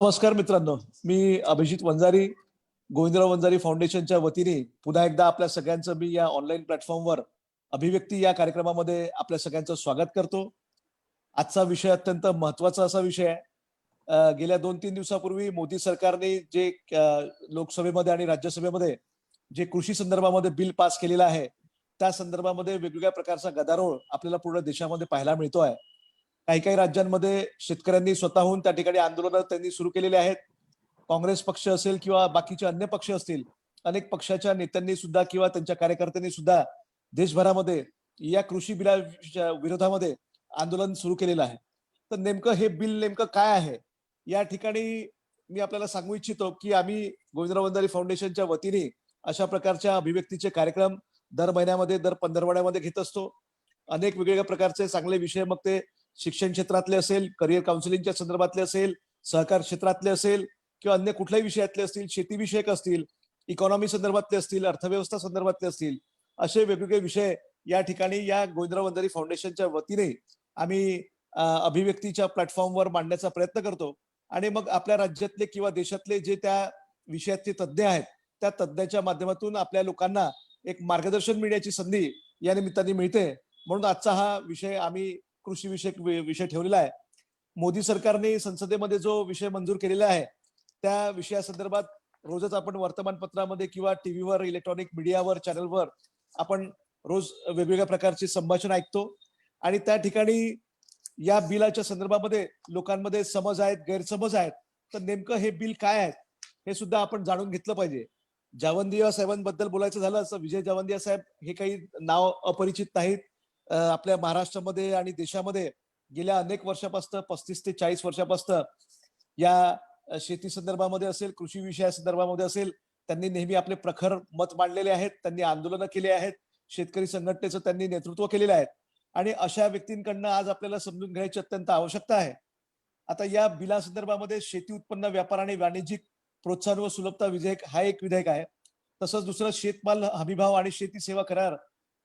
नमस्कार मित्रांनो, मी अभिजित वंजारी, गोविंदराव वंजारी फाउंडेशनच्या वतीने पुन्हा एकदा आपल्या सगळ्यांचं मी या ऑनलाईन प्लॅटफॉर्मवर अभिव्यक्ती या कार्यक्रमामध्ये आपल्या सगळ्यांचं स्वागत करतो. आजचा विषय अत्यंत महत्वाचा असा विषय आहे. गेल्या 2-3 दिवसापूर्वी मोदी सरकारने जे लोकसभेमध्ये आणि राज्यसभेमध्ये जे कृषी संदर्भामध्ये बिल पास केलेलं आहे, त्या संदर्भामध्ये वेगवेगळ्या प्रकारचा गदारोळ आपल्याला पूर्ण देशामध्ये पाहायला मिळतो आहे. काही काही राज्यांमध्ये शेतकऱ्यांनी स्वतःहून त्या ठिकाणी आंदोलनं त्यांनी सुरू केलेले आहेत. काँग्रेस पक्ष असेल किंवा बाकीचे अन्य पक्ष असतील, अनेक पक्षाच्या नेत्यांनी सुद्धा किंवा त्यांच्या कार्यकर्त्यांनी सुद्धा देशभरामध्ये या कृषी बिलाच्या विरोधामध्ये आंदोलन सुरू केलेलं आहे. तर नेमकं हे बिल नेमकं काय आहे? या ठिकाणी मी आपल्याला सांगू इच्छितो, की आम्ही गोविंदराव वंजारी फाउंडेशनच्या वतीने अशा प्रकारच्या अभिव्यक्तीचे कार्यक्रम दर महिन्यामध्ये, दर पंधरवड्यामध्ये घेत असतो. अनेक वेगवेगळ्या प्रकारचे चांगले विषय, मग ते शिक्षण क्षेत्रातले असेल, करिअर काउन्सिलिंगच्या संदर्भातले असेल, सहकार क्षेत्रातले असेल किंवा अन्य कुठल्याही विषयातले असतील, शेतीविषयक असतील, इकॉनॉमी संदर्भातले असतील, अर्थव्यवस्था संदर्भातले असतील, असे वेगवेगळे विषय या ठिकाणी या गोविंदराव वंजारी फाउंडेशनच्या वतीने आम्ही अभिव्यक्तीच्या प्लॅटफॉर्मवर मांडण्याचा प्रयत्न करतो. आणि मग आपल्या राज्यातले किंवा देशातले जे त्या विषयातले तज्ज्ञ आहेत, त्या तज्ज्ञाच्या माध्यमातून आपल्या लोकांना एक मार्गदर्शन मिळण्याची संधी या निमित्ताने मिळते. म्हणून आजचा हा विषय आम्ही कृषी विषयक विषय ठेवलेला आहे. मोदी सरकारने संसदेमध्ये जो विषय मंजूर केलेला आहे, त्या विषयासंदर्भात रोजच आपण वर्तमानपत्रामध्ये किंवा टीव्हीवर, इलेक्ट्रॉनिक मीडियावर, चॅनलवर आपण रोज वेगवेगळ्या प्रकारची संभाषण ऐकतो. आणि त्या ठिकाणी या बिलाच्या संदर्भामध्ये लोकांमध्ये समज आहेत, गैरसमज आहेत. तर नेमकं हे बिल काय आहे, हे सुद्धा आपण जाणून घेतलं पाहिजे. जावंदिया साहेबांबद्दल बोलायचं झालं असं, विजय जावंदिया साहेब हे काही नाव अपरिचित नाहीत. आपल्या महाराष्ट्रामध्ये आणि देशामध्ये गेल्या अनेक वर्षापासून, 35 ते 40 वर्षापासून या शेती संदर्भामध्ये असेल, कृषी विषया संदर्भामध्ये असेल, त्यांनी नेहमी आपले प्रखर मत मांडलेले आहेत. त्यांनी आंदोलनं केली आहेत. शेतकरी संघटनेचं त्यांनी नेतृत्व केलेलं आहे. आणि अशा व्यक्तींकडनं आज आपल्याला समजून घ्यायची अत्यंत आवश्यकता आहे. आता या बिला संदर्भामध्ये शेती उत्पन्न व्यापार आणि वाणिज्यिक प्रोत्साहन व सुलभता विधेयक हा एक विधेयक आहे. तसंच दुसरं शेतमाल हमीभाव आणि शेती सेवा करार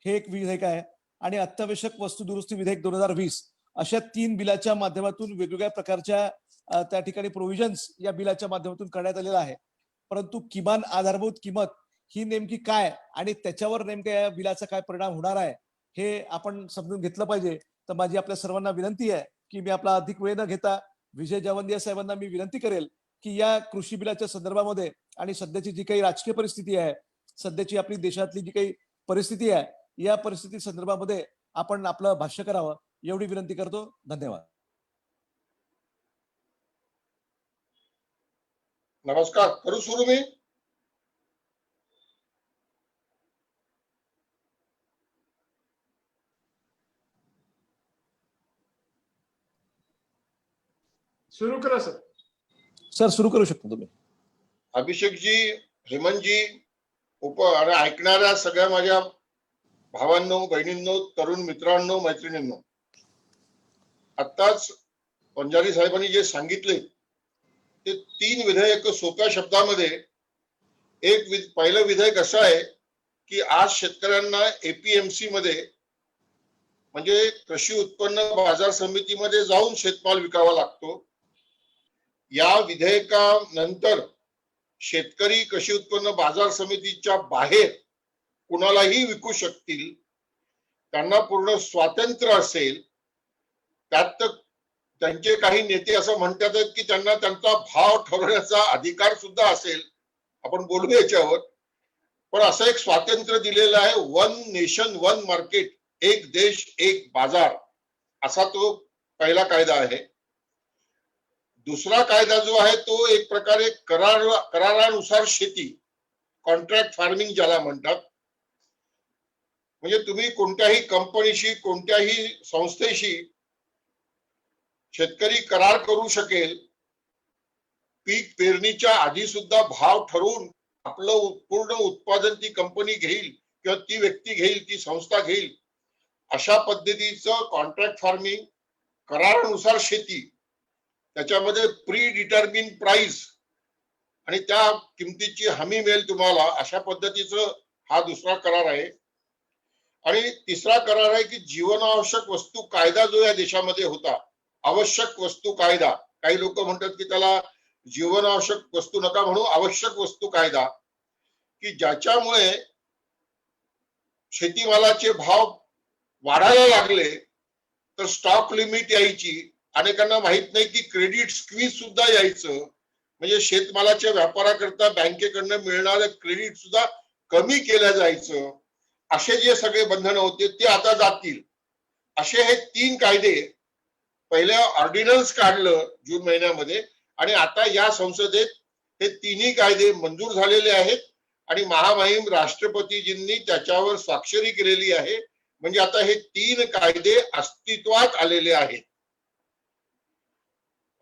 हे एक विधेयक आहे. आणि अत्यावश्यक वस्तू दुरुस्ती विधेयक 2020 अशा 3 बिलाच्या माध्यमातून वेगवेगळ्या प्रकारच्या त्या ठिकाणी प्रोव्हिजन्स या बिलाच्या माध्यमातून करण्यात आलेला आहे. परंतु किमान आधारभूत किंमत ही नेमकी काय आणि त्याच्यावर नेमक्या या बिलाचा काय परिणाम होणार आहे, हे आपण समजून घेतलं पाहिजे. तर माझी आपल्या सर्वांना विनंती आहे, की मी आपला अधिक वेळ न घेता विजय जावंदिया साहेबांना मी विनंती करेल, की या कृषी बिलाच्या संदर्भामध्ये आणि सध्याची जी काही राजकीय परिस्थिती आहे, सध्याची आपली देशातली जी काही परिस्थिती आहे, या परिस्थिती संदर्भामध्ये आपण आपलं भाष्य करावं, एवढी विनंती करतो. धन्यवाद. नमस्कार. करू सुरू मी. सुरू करा सर. सर सुरू करू शकता तुम्ही. अभिषेकजी, हेमंतजी, आणि ऐकणाऱ्या सगळ्या माझ्या भावांनो, बहिणींनो, तरुण मित्रांनो, मैत्रिणींनो, आत्ताच वंजारी साहेबांनी जे सांगितले ते 3 विधेयक सोप्या शब्दामध्ये. पहिलं विधेयक असं आहे की आज शेतकऱ्यांना एपीएमसी मध्ये म्हणजे कृषी उत्पन्न बाजार समितीमध्ये जाऊन शेतमाल विकावा लागतो. या विधेयकानंतर शेतकरी कृषी उत्पन्न बाजार समितीच्या बाहेर कुणालाही विकू शकतील. त्यांना पूर्ण स्वातंत्र्य असेल. त्यात त्यांचे काही नेते असं म्हणतात की त्यांना त्यांचा भाव ठरवण्याचा अधिकार सुद्धा असेल. आपण बोलू याच्यावर. पण असं एक स्वातंत्र्य दिलेलं आहे. 1 नेशन 1 मार्केट, एक देश एक बाजार, असा तो पहिला कायदा आहे. दुसरा कायदा जो आहे तो एक प्रकारे करारानुसार शेती, कॉन्ट्रॅक्ट फार्मिंग ज्याला म्हणतात. म्हणजे तुम्ही कोणत्याही कंपनीशी, कोणत्याही संस्थेशी शेतकरी करार करू शकेल. पीक पेरणीच्या आधी सुद्धा भाव ठरवून आपलं पूर्ण उत्पादन ती कंपनी घेईल किंवा ती व्यक्ती घेईल, ती संस्था घेईल. अशा पद्धतीचं कॉन्ट्रॅक्ट फार्मिंग, करारानुसार शेती, त्याच्यामध्ये प्री डिटर्मिन प्राइस आणि त्या किमतीची हमी मिळेल तुम्हाला, अशा पद्धतीचं हा दुसरा करार आहे. आणि तिसरा करार आहे की जीवनावश्यक वस्तू कायदा जो या देशामध्ये होता, आवश्यक वस्तू कायदा, काही लोक म्हणतात की त्याला जीवनावश्यक वस्तू नका म्हणू, आवश्यक वस्तू कायदा, की ज्याच्यामुळे शेतीमालाचे भाव वाढायला लागले तर स्टॉक लिमिट यायची. अनेकांना माहित नाही की क्रेडिट स्क्वीज सुद्धा यायचं, म्हणजे शेतमालाच्या व्यापाराकरता बँकेकडनं मिळणारं क्रेडिट सुद्धा कमी केलं जायचं. असे जे सगळे बंधन होते ते आता जातील. असे हे 3 कायदे पहिल्या ऑर्डिनन्स काढलं जून महिन्यामध्ये, आणि आता या संसदेत हे तिन्ही कायदे मंजूर झालेले आहेत आणि महामहिम राष्ट्रपतीजींनी त्याच्यावर स्वाक्षरी केलेली आहे. म्हणजे आता हे 3 कायदे अस्तित्वात आलेले आहेत.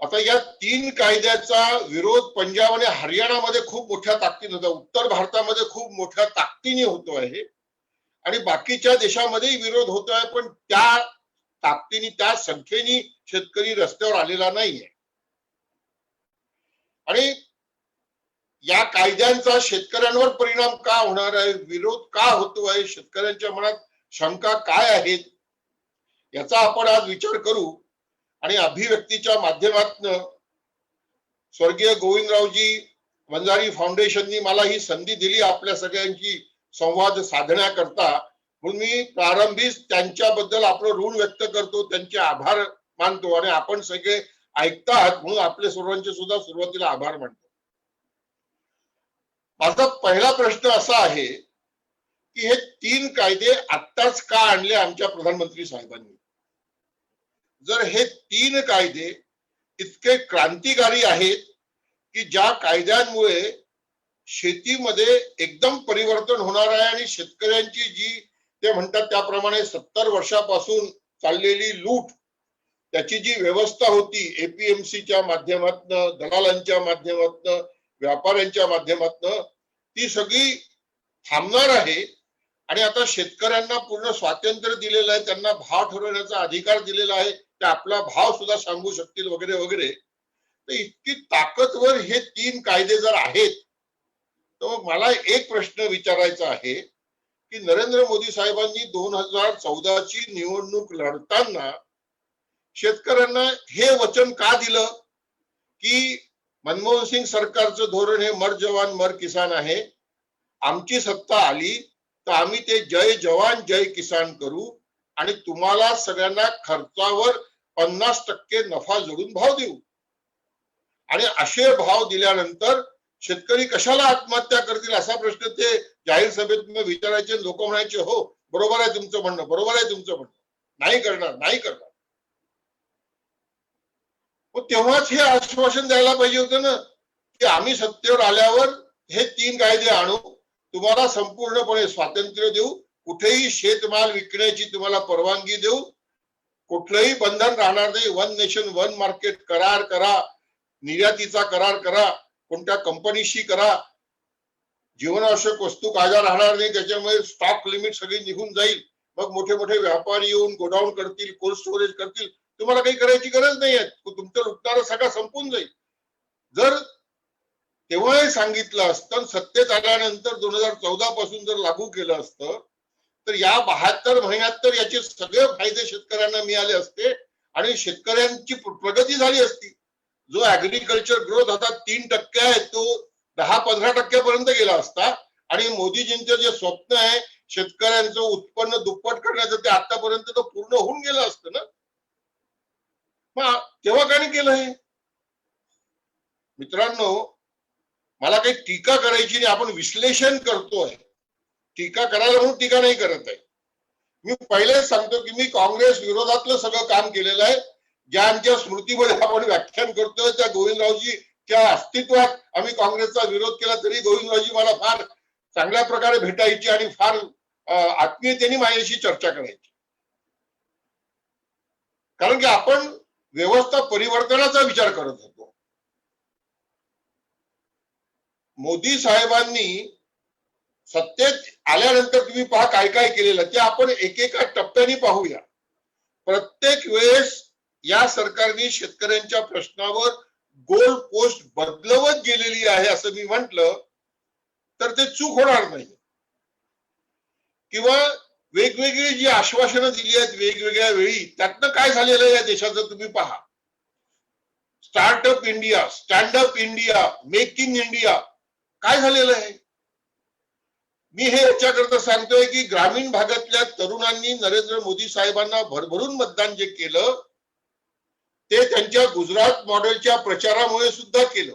आता या 3 कायद्याचा विरोध पंजाब आणि हरियाणामध्ये खूप मोठ्या ताकदीने होता, उत्तर भारतामध्ये खूप मोठ्या ताकदीने होतो आहे आणि बाकीच्या देशामध्येही विरोध होतो आहे, पण त्या ताकदीने, त्या संख्येने शेतकरी रस्त्यावर आलेला नाहीये. आणि या कायद्यांचा शेतकऱ्यांवर परिणाम का होणार आहे, विरोध का होतो आहे, शेतकऱ्यांच्या मनात शंका काय आहेत, याचा आपण आज विचार करू. आणि अभिव्यक्तीच्या माध्यमातून स्वर्गीय गोविंदरावजी वंजारी फाउंडेशननी मला ही संधी दिली आपल्या सगळ्यांची संवाद साधण्याकरता, म्हणून मी प्रारंभीच त्यांच्याबद्दल आपलं ऋण व्यक्त करतो, त्यांचे आभार मानतो आणि आपण सगळे ऐकतात म्हणून आपले सर्वांचे सुद्धा सुरुवातीला आभार मानतो. माझा पहिला प्रश्न असा आहे की हे 3 कायदे आत्ताच का आणले आमच्या प्रधानमंत्री साहेबांनी? जर हे 3 कायदे इतके क्रांतिकारी आहेत की ज्या कायद्यांमुळे शेतीमध्ये एकदम परिवर्तन होणार आहे आणि शेतकऱ्यांची जी ते म्हणतात त्याप्रमाणे 70 वर्षापासून चाललेली लूट, त्याची जी व्यवस्था होती एपीएमसीच्या माध्यमातून, दलालांच्या माध्यमातून, व्यापाऱ्यांच्या माध्यमातून, ती सगळी थांबणार आहे. आणि आता शेतकऱ्यांना पूर्ण स्वातंत्र्य दिलेलं आहे, त्यांना भाव ठरवण्याचा अधिकार दिलेला आहे, ते आपला भाव सुद्धा सांगू शकतील वगैरे वगैरे. तर इतकी ताकदवर हे 3 कायदे जर आहेत, तर मला एक प्रश्न विचारायचा आहे की नरेंद्र मोदी साहेबांनी 2014ची निवडणूक लढताना शेतकऱ्यांना हे वचन का दिलं की मनमोहन सिंग सरकारचं धोरण हे मर जवान मर किसान आहे, आमची सत्ता आली तर आम्ही ते जय जवान जय किसान करू आणि तुम्हाला सगळ्यांना खर्चावर 50% नफा जोडून भाव देऊ. आणि असे भाव दिल्यानंतर शेतकरी कशाला आत्महत्या करतील असा प्रश्न ते जाहीर सभेत विचारायचे. लोक म्हणायचे हो बरोबर आहे तुमचं म्हणणं, बरोबर आहे तुमचं म्हणणं, नाही करणार नाही करणार. तेव्हाच हे आश्वासन द्यायला पाहिजे होतं ना की आम्ही सत्तेवर आल्यावर हे 3 कायदे आणू, तुम्हाला संपूर्णपणे स्वातंत्र्य देऊ, कुठेही शेतमाल विकण्याची तुम्हाला परवानगी देऊ, कुठलंही बंधन राहणार नाही, 1 नेशन 1 मार्केट करार करा, निर्यातीचा करार करा, कोणत्या कंपनीशी करा, जीवनावश्यक वस्तू कायदा राहणार नाही, त्याच्यामुळे स्टॉक लिमिट सगळी निघून जाईल, मग मोठे मोठे व्यापारी येऊन गोडाऊन करतील, कोल्ड स्टोरेज करतील, तुम्हाला काही करायची गरज नाही आहे, तुमचं लुटणारा सगळा संपून जाईल. जर तेव्हाही सांगितलं असतं, सत्तेत आल्यानंतर 2014 पासून जर लागू केलं असतं तर या 72 महिन्यात तर याचे सगळे फायदे शेतकऱ्यांना मिळाले असते आणि शेतकऱ्यांची प्रगती झाली असती. जो ऍग्रीकल्चर ग्रोथ आता 3% आहे तो 10-15% पर्यंत गेला असता आणि मोदीजींचं जे स्वप्न आहे शेतकऱ्यांचं उत्पन्न दुप्पट करण्याचं ते आतापर्यंत तो पूर्ण होऊन गेलं असतं ना. मग तेव्हा काय केलं हे? मित्रांनो, मला काही टीका करायची नाही, आपण विश्लेषण करतोय, टीका करायला म्हणून टीका नाही करत आहे. मी पहिलेच सांगतो की मी काँग्रेस विरोधातलं सगळं काम केलेलं आहे. ज्यांच्या स्मृतीमध्ये आपण व्याख्यान करतोय त्या गोविंदरावजीच्या अस्तित्वात आम्ही काँग्रेसचा विरोध केला तरी गोविंदरावजी मला फार चांगल्या प्रकारे भेटायची आणि फार आत्मीयतेने माझ्याशी चर्चा करायची, कारण की आपण व्यवस्था परिवर्तनाचा विचार करत होतो. मोदी साहेबांनी सत्तेत आल्यानंतर तुम्ही पहा काय काय केलेलं ते आपण एकेका टप्प्याने पाहूया. प्रत्येक वेळेस या सरकारने शेतकऱ्यांच्या प्रश्नावर गोल पोस्ट बदलवत गेलेली आहे असं मी म्हटलं तर ते चूक होणार नाही. किंवा वेगवेगळी जी आश्वासनं दिली आहेत वेगवेगळ्या वेळी त्यातनं काय झालेलं आहे या देशाचं तुम्ही पहा. Startup India, standup India, make in India काय झालेलं आहे? मी हे याच्याकरता सांगतोय की ग्रामीण भागातल्या तरुणांनी नरेंद्र मोदी साहेबांना भरभरून मतदान जे केलं ते त्यांच्या गुजरात मॉडेलच्या प्रचारामुळे सुद्धा केलं.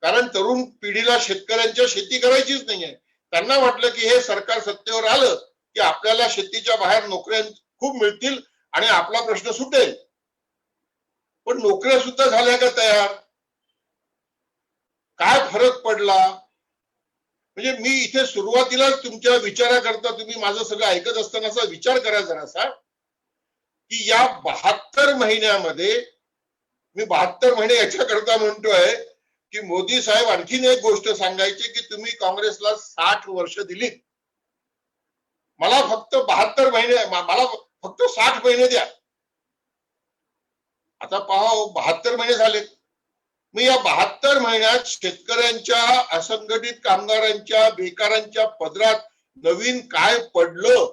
कारण तरुण पिढीला शेतकऱ्यांच्या शेती करायचीच नाहीये. त्यांना वाटलं की हे सरकार सत्तेवर आलं की आपल्याला शेतीच्या बाहेर नोकऱ्या खूप मिळतील आणि आपला प्रश्न सुटेल. पण नोकऱ्या सुद्धा झाल्या का तयार? काय फरक पडला? म्हणजे मी इथे सुरुवातीलाच तुमच्या विचाराकरता तुम्ही माझं सगळं ऐकत असताना असा विचार करा जरासा की या 72 महिन्यामध्ये, मी 72 महिने याच्याकरता म्हणतोय की मोदी साहेब आणखीन एक गोष्ट सांगायची की तुम्ही काँग्रेसला 60 वर्ष दिलीत, मला फक्त 72 महिने, मला फक्त 60 महिने द्या. आता पहा 72 महिने झाले. मग या 72 महिन्यात शेतकऱ्यांच्या, असंघटित कामगारांच्या, बेकारांच्या पदरात नवीन काय पडलं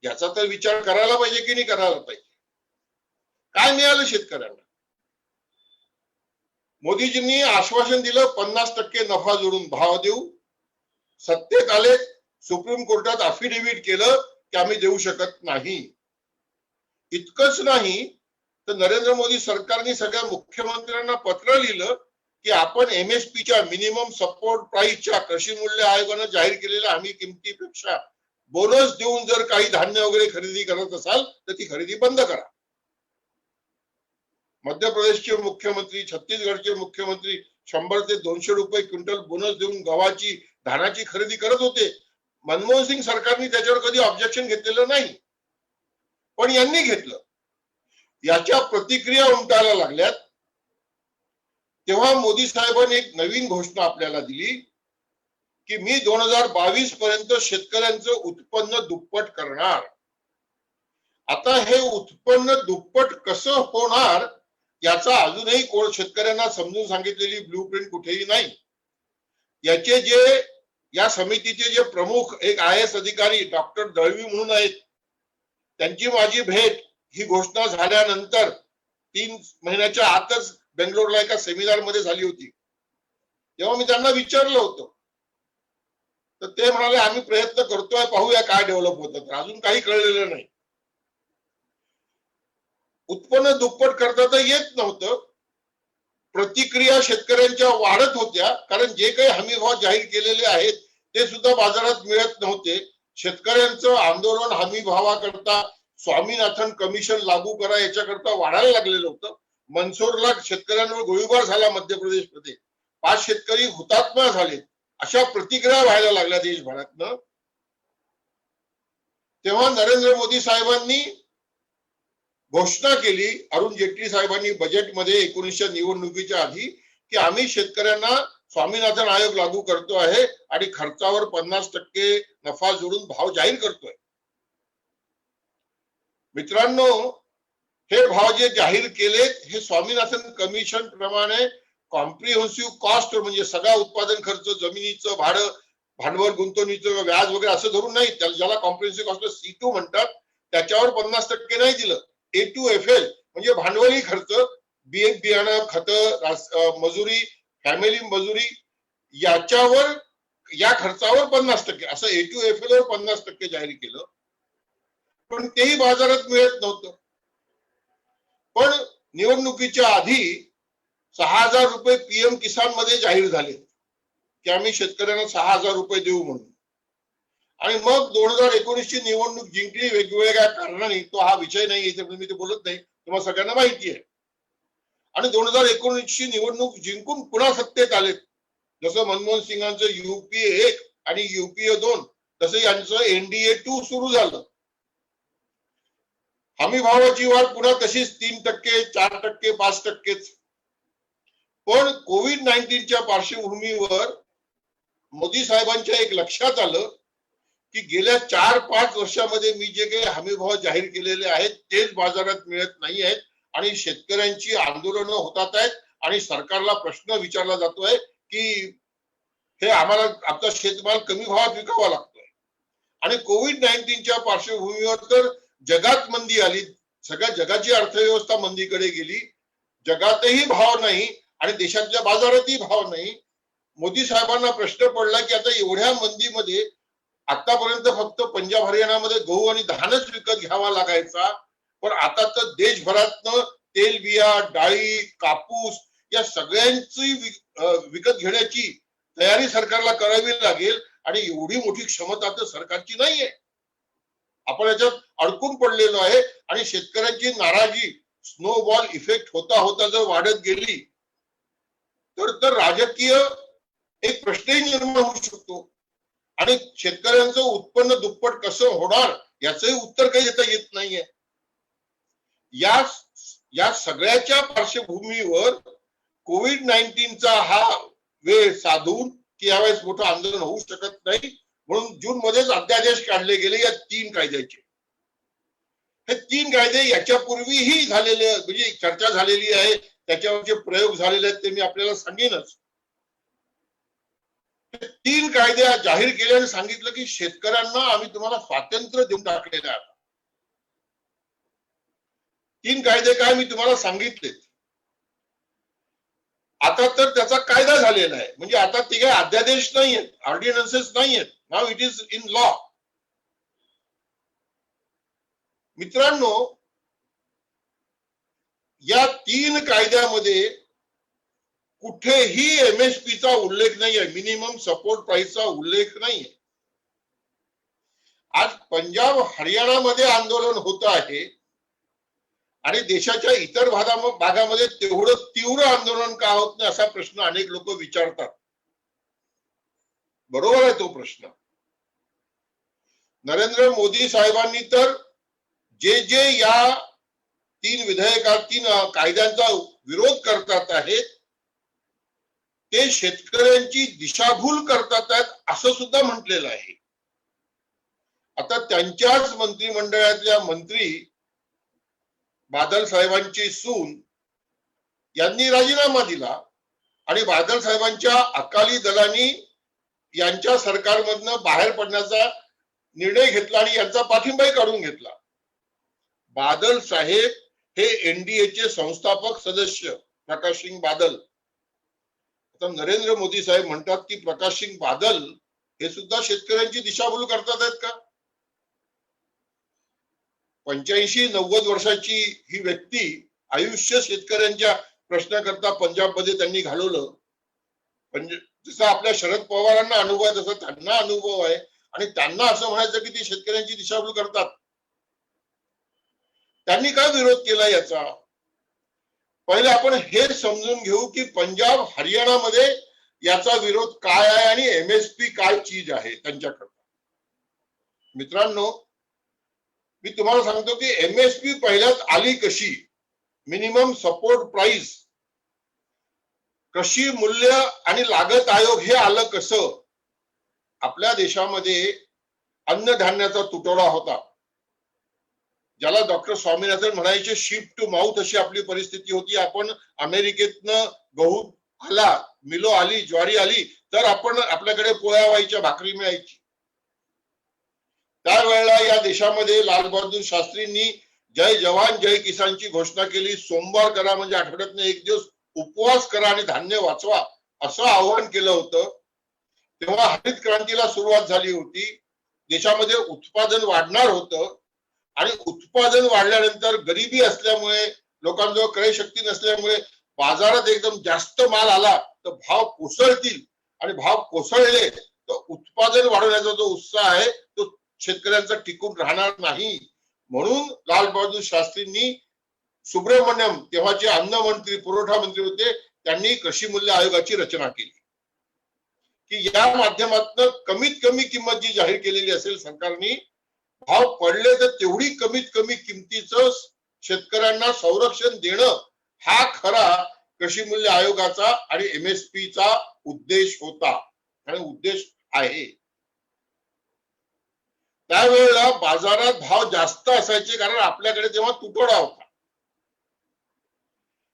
याचा तर विचार करायला पाहिजे की नाही करायला पाहिजे? काय मिळालं शेतकऱ्यांना? मोदीजींनी आश्वासन दिलं 50% नफा जोडून भाव देऊ. सत्तेत आले, सुप्रीम कोर्टात अफिडेव्हिट केलं की आम्ही देऊ शकत नाही. इतकंच नाही तर नरेंद्र मोदी सरकारने सगळ्या मुख्यमंत्र्यांना पत्र लिहिलं की आपण MSPच्या मिनिमम सपोर्ट प्राइसच्या कृषी मूल्य आयोगानं जाहीर केलेल्या हमी किमतीपेक्षा बोनस देऊन जर काही धान्य वगैरे खरेदी करत असाल तर ती खरेदी बंद करा. मध्य प्रदेशचे मुख्यमंत्री, छत्तीसगडचे मुख्यमंत्री 100 ते 200 रुपये क्विंटल बोनस देऊन गव्हाची, धानाची खरेदी करत होते. मनमोहन सिंग सरकारने त्याच्यावर कधी ऑब्जेक्शन घेतलेलं नाही, पण यांनी घेतलं. याच्या प्रतिक्रिया उमटायला लागल्यात. तेव्हा मोदी साहेबांनी एक नवीन घोषणा आपल्याला दिली की मी 2022 पर्यंत शेतकऱ्यांचं उत्पन्न दुप्पट करणार. आता हे उत्पन्न दुप्पट कसं होणार याचा अजूनही कोण शेतकऱ्यांना समजून सांगितलेली ब्लूप्रिंट कुठेही नाही. याचे जे, या समितीचे जे प्रमुख एक IAS अधिकारी डॉक्टर दळवी म्हणून आहेत, त्यांची माझी भेट ही घोषणा झाल्यानंतर 3 महिन्याच्या आतच बेंगलोरला एका सेमिनार मध्ये झाली होती. तेव्हा मी त्यांना विचारलं होतं तर ते म्हणाले आम्ही प्रयत्न करतोय, पाहूया काय डेव्हलप होतं. तर अजून काही कळलेलं नाही. उत्पन्न दुप्पट करता तर येत नव्हतं. प्रतिक्रिया शेतकऱ्यांच्या वाढत होत्या, कारण जे काही हमी भाव जाहीर केलेले आहेत ते सुद्धा बाजारात मिळत नव्हते. शेतकऱ्यांचं आंदोलन हमी भावाकरता, स्वामीनाथन कमिशन लागू करा याच्याकरता वाढायला लागलेलं होतं. मनसोरला शेतकऱ्यांवर गोळीबार झाला मध्य प्रदेशमध्ये, 5 शेतकरी हुतात्मा झाले, अशा प्रतिक्रिया व्हायला लागल्या देशभरातनं. तेव्हा नरेंद्र मोदी साहेबांनी घोषणा केली, अरुण जेटली साहेबांनी बजेटमध्ये 19च्या निवडणुकीच्या आधी, की आम्ही शेतकऱ्यांना स्वामीनाथन आयोग लागू करतो आहे आणि खर्चावर 50% नफा जोडून भाव जाहीर करतोय. मित्रांनो, हे भाव जे जाहीर केलेत हे स्वामीनाथन कमिशन प्रमाणे कॉम्प्रिहेन्सिव्ह कॉस्ट, म्हणजे सगळा उत्पादन खर्च, जमिनीचं भाडं, भांडवल, गुंतवणुकीचं व्याज वगैरे असं धरून नाही, ज्याला कॉम्प्रिहेन्सिव्ह कॉस्ट C2 म्हणतात, त्याच्यावर 50% नाही दिलं. A2FL म्हणजे भांडवली खर्च, बियाणं, खतं, मजुरी, फॅमिली मजुरी, याच्यावर, या खर्चावर 50%, असं A2FL वर 50% जाहीर केलं. पण तेही बाजारात मिळत नव्हतं. पण निवडणुकीच्या आधी 6000 रुपये PM किसान मध्ये जाहीर झाले की आम्ही शेतकऱ्यांना 6000 रुपये देऊ म्हणून. आणि मग 2019 ची निवडणूक जिंकली वेगवेगळ्या कारणांनी. तो हा विषय नाही, इथे मी ते बोलत नाही, तुम्हाला सगळ्यांना माहिती आहे. आणि 2019 ची निवडणूक जिंकून पुन्हा सत्तेत आले. जसं मनमोहन सिंगांचं UPA 1 आणि UPA 2, तसं यांचं NDA 2 सुरू झालं. हमी भावाची वाढ पुन्हा तशीच 3%, 4%, 5%. पण कोविड-19च्या पार्श्वभूमीवर मोदी साहेबांच्या एक लक्षात आलं की गेल्या 4-5 वर्षामध्ये मी जे काही हमी भाव जाहीर केलेले आहेत तेच बाजारात मिळत नाही आहेत आणि शेतकऱ्यांची आंदोलनं होतात आहेत आणि सरकारला प्रश्न विचारला जातोय की हे आम्हाला आमचा शेतमाल कमी भावात विकावा लागतोय. आणि कोविड-19च्या पार्श्वभूमीवर तर जगात मंदी आली, सगळ्या जगाची अर्थव्यवस्था मंदीकडे गेली, जगातही भाव नाही आणि देशातल्या बाजारातही भाव नाही. मोदी साहेबांना प्रश्न पडला की आता एवढ्या मंदीमध्ये आतापर्यंत फक्त पंजाब हरियाणामध्ये गहू आणि धानच विकत घ्यावा लागायचा, पण आता तर देशभरातनं तेल बिया, डाळी, कापूस या सगळ्यांची विकत घेण्याची तयारी सरकारला करावी लागेल आणि एवढी मोठी क्षमता तर सरकारची नाहीये. आपण याच्यात अडकून पडलेलो आहे आणि शेतकऱ्यांची नाराजी स्नोबॉल इफेक्ट होता होता जर वाढत गेली तर राजकीय एक प्रश्नही निर्माण होऊ शकतो आणि शेतकऱ्यांचं उत्पन्न दुप्पट कसं होणार याचंही उत्तर काही देता येत नाहीये. या सगळ्याच्या पार्श्वभूमीवर कोविड-19चा हा वेळ साधून की यावेळेस मोठं आंदोलन होऊ शकत नाही म्हणून जून मध्येच अध्यादेश काढले गेले या 3 कायद्याचे. हे 3 कायदे याच्यापूर्वीही झालेले म्हणजे चर्चा झालेली आहे, त्याच्यावरचे प्रयोग झालेले आहेत ते मी आपल्याला सांगेनच. 3 कायदे जाहीर केले आणि सांगितलं की शेतकऱ्यांना आम्ही तुम्हाला स्वातंत्र्य देऊन टाकलेलं आहे. 3 कायदे काय मी तुम्हाला सांगितले. आता तर त्याचा कायदा झालेला आहे, म्हणजे आता ते काही अध्यादेश नाहीयेत, ऑर्डिनन्सेस नाहीयेत. Now it is in law. मित्रांनो, या 3 कायद्यामध्ये कुठेही एमएसपीचा उल्लेख नाहीये, मिनिमम सपोर्ट प्राइसचा उल्लेख नाहीये. आज पंजाब हरियाणामध्ये आंदोलन होत आहे आणि देशाच्या इतर भागामध्ये तेवढं तीव्र आंदोलन का होत नाही असा प्रश्न अनेक लोक विचारतात. बरोबर आहे तो प्रश्न. नरेंद्र मोदी साहेबांनी तर जे या 3 कायद्यांचा विरोध करतात आहेत ते शेतकऱ्यांची दिशाभूल करतात आहेत असं सुद्धा म्हटलेलं आहे. आता त्यांच्याच मंत्रिमंडळातल्या मंत्री बादल साहेबांची सून यांनी राजीनामा दिला आणि बादल साहेबांच्या अकाली दलांनी यांच्या सरकारमधनं बाहेर पडण्याचा निर्णय घेतला आणि यांचा पाठिंबाही काढून घेतला. बादल साहेब हे एनडीएचे संस्थापक सदस्य प्रकाश सिंग बादल. आता नरेंद्र मोदी साहेब म्हणतात की प्रकाश सिंग बादल हे सुद्धा शेतकऱ्यांची दिशाभूल करतात आहेत का? 85-90 वर्षाची ही व्यक्ती आयुष्य शेतकऱ्यांच्या प्रश्नाकरता पंजाबमध्ये त्यांनी घालवलं. जसं आपल्या शरद पवारांना अनुभव आहे तसा त्यांना अनुभव आहे आणि त्यांना असं म्हणायचं की ती शेतकऱ्यांची दिशाभूल करतात. त्यांनी काय विरोध केला याचा? पहिले आपण हे समजून घेऊ की पंजाब हरियाणामध्ये याचा विरोध काय आहे आणि एमएसपी काय चीज आहे त्यांच्याकरता. मित्रांनो, मी तुम्हाला सांगतो की एमएसपी पहिल्यात आली कशी, मिनिमम सपोर्ट प्राइस, कृषी मूल्य आणि लागत आयोग हे आलं कसं? आपल्या देशामध्ये अन्नधान्याचा तुटवडा होता, ज्याला डॉक्टर स्वामीनाथन म्हणायचे शिप टू माउथ अशी आपली परिस्थिती होती. आपण अमेरिकेतनं गहू आला, मिलो आली, ज्वारी आली तर आपण आपल्याकडे पोळ्या व्हायच्या, भाकरी मिळायची. त्यावेळेला या देशामध्ये लालबहादूर शास्त्रींनी जय जवान जय किसानची घोषणा केली. सोमवार करा म्हणजे आठवड्यातनं 1 दिवस उपवास करा आणि धान्य वाचवा असं आवाहन केलं होतं. तेव्हा हरित क्रांतीला सुरुवात झाली होती. देशामध्ये उत्पादन वाढणार होतं आणि उत्पादन वाढल्यानंतर गरिबी असल्यामुळे, लोकांजवळ क्रय शक्ती नसल्यामुळे बाजारात एकदम जास्त माल आला तर भाव कोसळतील आणि भाव कोसळले तर उत्पादन वाढवण्याचा जो उत्साह आहे तो शेतकऱ्यांचा टिकून राहणार नाही. म्हणून लालबहादूर शास्त्रींनी सुब्रमण्यम, तेव्हाचे अन्न मंत्री, पुरवठा मंत्री होते, त्यांनी कृषी मूल्य आयोगाची रचना केली की या माध्यमातून कमीत कमी किंमत जी जाहीर केलेली असेल सरकारने, भाव पडले तर तेवढी कमीत कमी किमतीचं शेतकऱ्यांना संरक्षण देणं हा खरा कृषी मूल्य आयोगाचा आणि एमएसपीचा उद्देश होता आणि उद्देश आहे. त्यावेळेला बाजारात भाव जास्त असायचे कारण आपल्याकडे तेव्हा तुटवडा होता.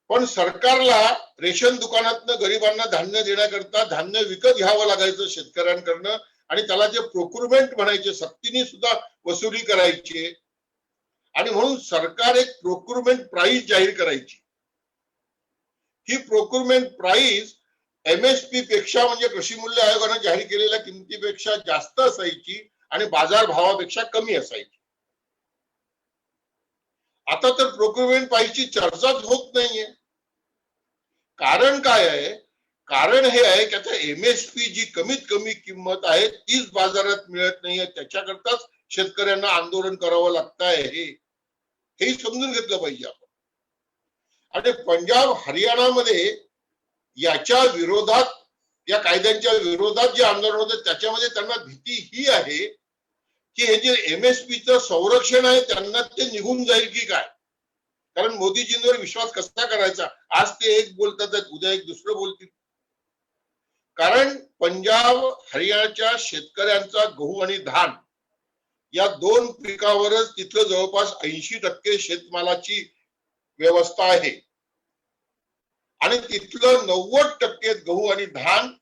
पण सरकारला रेशन दुकानातनं गरिबांना धान्य देण्याकरता धान्य विकत घ्यावं लागायचं शेतकऱ्यांकडनं आणि त्याला जे प्रोक्युरमेंट म्हणायचे सक्तीने सुद्धा वसुली करायची. आणि म्हणून सरकार एक प्रोक्युरमेंट प्राइस जाहीर करायची. ही प्रोक्युरमेंट प्राइस एमएसपी पेक्षा म्हणजे कृषी मूल्य आयोगाने जाहीर केलेल्या किमतीपेक्षा जास्त असायची आणि बाजार भावापेक्षा कमी असायची. आता तर प्रोक्युरमेंट प्राइसची चर्चाच होत नाहीये. कारण काय आहे? कारण हे आहे की आता एमएसपी जी कमीत कमी किंमत आहे तीच बाजारात मिळत नाहीये, त्याच्याकरताच शेतकऱ्यांना आंदोलन करावं लागत आहे, हे समजून घेतलं पाहिजे आपण. आणि पंजाब हरियाणामध्ये याच्या विरोधात, या कायद्यांच्या विरोधात जे आंदोलन होतं त्याच्यामध्ये त्यांना भीती ही आहे की हे जे एमएसपीचं संरक्षण आहे त्यांना ते निघून जाईल की काय. कारण मोदीजींवर विश्वास कसा करायचा? आज ते एक बोलतात, उद्या एक दुसरं बोलतील. कारण पंजाब हरियाणाच्या शेतकऱ्यांचा गहू आणि धान या दोन पिकावरच तिथलं जवळपास 80% शेतमालाची व्यवस्था आहे आणि तिथलं 90% गहू आणि धान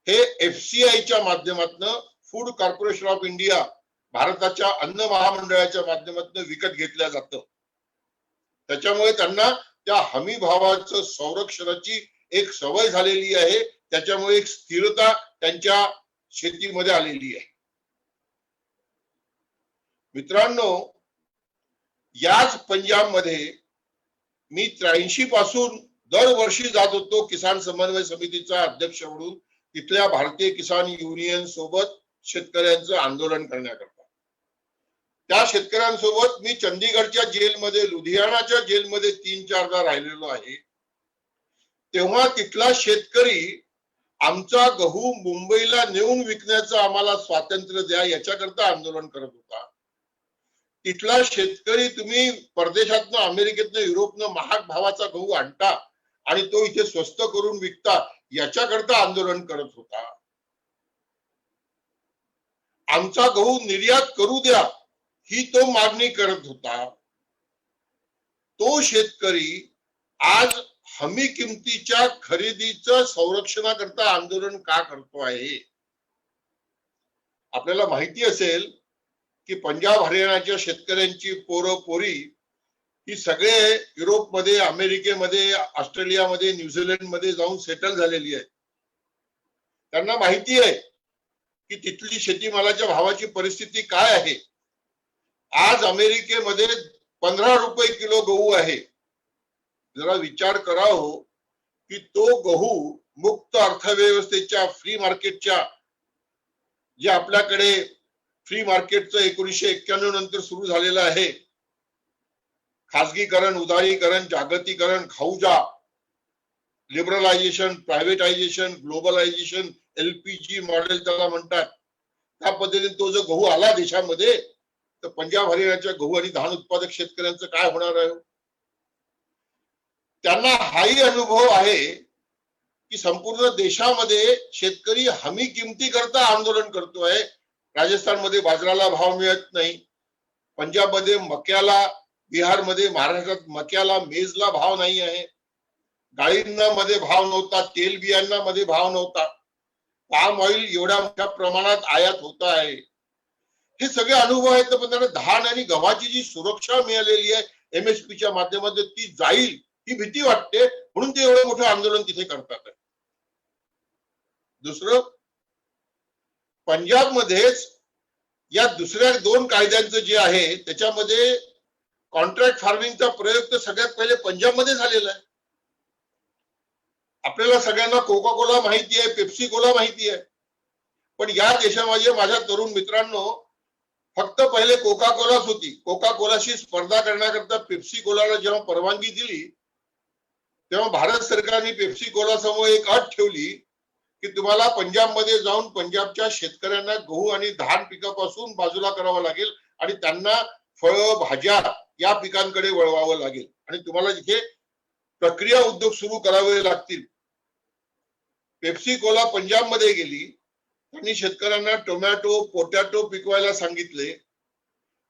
हे एफसीआयच्या माध्यमातून, फूड कॉर्पोरेशन ऑफ इंडिया, भारताच्या अन्न महामंडळाच्या माध्यमातून विकत घेतलं जातं. त्याच्यामुळे त्यांना त्या हमी भावाचं संरक्षणाची एक सवय झालेली आहे. त्याच्यामुळे एक स्थिरता त्यांच्या शेतीमध्ये आलेली आहे. मित्रांनो, याच पंजाबमध्ये मी 83 पासून दरवर्षी जात होतो किसान समन्वय समितीचा अध्यक्ष म्हणून तिथल्या भारतीय किसान युनियन सोबत शेतकऱ्यांचं आंदोलन करण्याकरता. त्या शेतकऱ्यांसोबत मी चंदीगडच्या जेलमध्ये, लुधियानाच्या जेलमध्ये 3-4दा राहिलेलो आहे. तेव्हा तिथला शेतकरी आमचा गहू मुंबईला नेऊन विकण्याचं आम्हाला स्वातंत्र्य द्या याच्याकरता आंदोलन करत होता. तिथला शेतकरी तुम्ही परदेशातनं, अमेरिकेतनं, युरोपनं महाग भावाचा गहू आणता आणि तो इथे स्वस्त करून विकता याच्याकरता आंदोलन करत होता. आमचा गहू निर्यात करू द्या ही तो मागणी करत होता. तो शेतकरी आज हमी किमतीच्या खरेदीचं संरक्षणाकरता आंदोलन का करतो आहे? आपल्याला माहिती असेल की पंजाब हरियाणाच्या शेतकऱ्यांची पोरं पोरी ही सगळे युरोपमध्ये, अमेरिकेमध्ये, ऑस्ट्रेलियामध्ये, न्यूझीलंडमध्ये जाऊन सेटल झालेली आहे. त्यांना माहिती आहे की तिथली शेतीमालाच्या भावाची परिस्थिती काय आहे. आज अमेरिकेमध्ये 15 रुपये किलो गहू आहे. जरा विचार करावं की तो गहू मुक्त अर्थव्यवस्थेच्या, फ्री मार्केटच्या, जे आपल्याकडे फ्री मार्केटचं 1991 नंतर सुरू झालेलं आहे, खासगीकरण, उदारीकरण, जागतिकीकरण, खाऊजा, liberalisation, privatisation, globalisation, LPG model त्याला म्हणतात. त्या पद्धतीने तो जो गहू आला देशामध्ये, तर पंजाब हरियाणाच्या गहू आणि धान उत्पादक शेतकऱ्यांचं काय होणार आहे? त्यांना हाही अनुभव आहे की संपूर्ण देशामध्ये शेतकरी हमी किमती करता आंदोलन करतोय. राजस्थानमध्ये बाजराला भाव मिळत नाही, पंजाबमध्ये मक्याला, बिहारमध्ये, महाराष्ट्रात मक्याला, मेजला भाव नाही आहे, डाळींना मध्ये भाव नव्हता, तेल बियांना मध्ये भाव नव्हता, पाम ऑइल एवढ्या मोठ्या प्रमाणात आयात होत आहे. हे सगळे अनुभव आहेत. पण त्यांना धान आणि गव्हाची जी सुरक्षा मिळालेली आहे एमएसपीच्या माध्यमातून ती जाईल ही भीती वाटते, म्हणून ते एवढं मोठं आंदोलन तिथे करतात. दुसरं, पंजाबमध्येच या दुसऱ्या 2 कायद्यांचं जे आहे त्याच्यामध्ये कॉन्ट्रॅक्ट फार्मिंगचा प्रयोग तर सगळ्यात पहिले पंजाबमध्ये झालेला आहे. आपल्याला सगळ्यांना कोका कोला माहिती आहे, पेप्सी कोला माहिती आहे, पण या देशामध्ये माझ्या तरुण मित्रांनो फक्त पहिले कोका कोलाच होती. कोका कोलाशी स्पर्धा करण्याकरता पेप्सी कोलाला जेव्हा परवानगी दिली तेव्हा भारत सरकारने पेप्सी कोला समोर एक अट ठेवली की तुम्हाला पंजाबमध्ये जाऊन पंजाबच्या शेतकऱ्यांना गहू आणि धान पिकापासून बाजूला करावं लागेल आणि त्यांना फळं, भाज्या या पिकांकडे वळवावं लागेल आणि तुम्हाला जिथे प्रक्रिया उद्योग सुरू करावे लागतील. पेप्सी कोला पंजाबमध्ये गेली, त्यांनी शेतकऱ्यांना टोमॅटो, पोटॅटो पिकवायला सांगितले,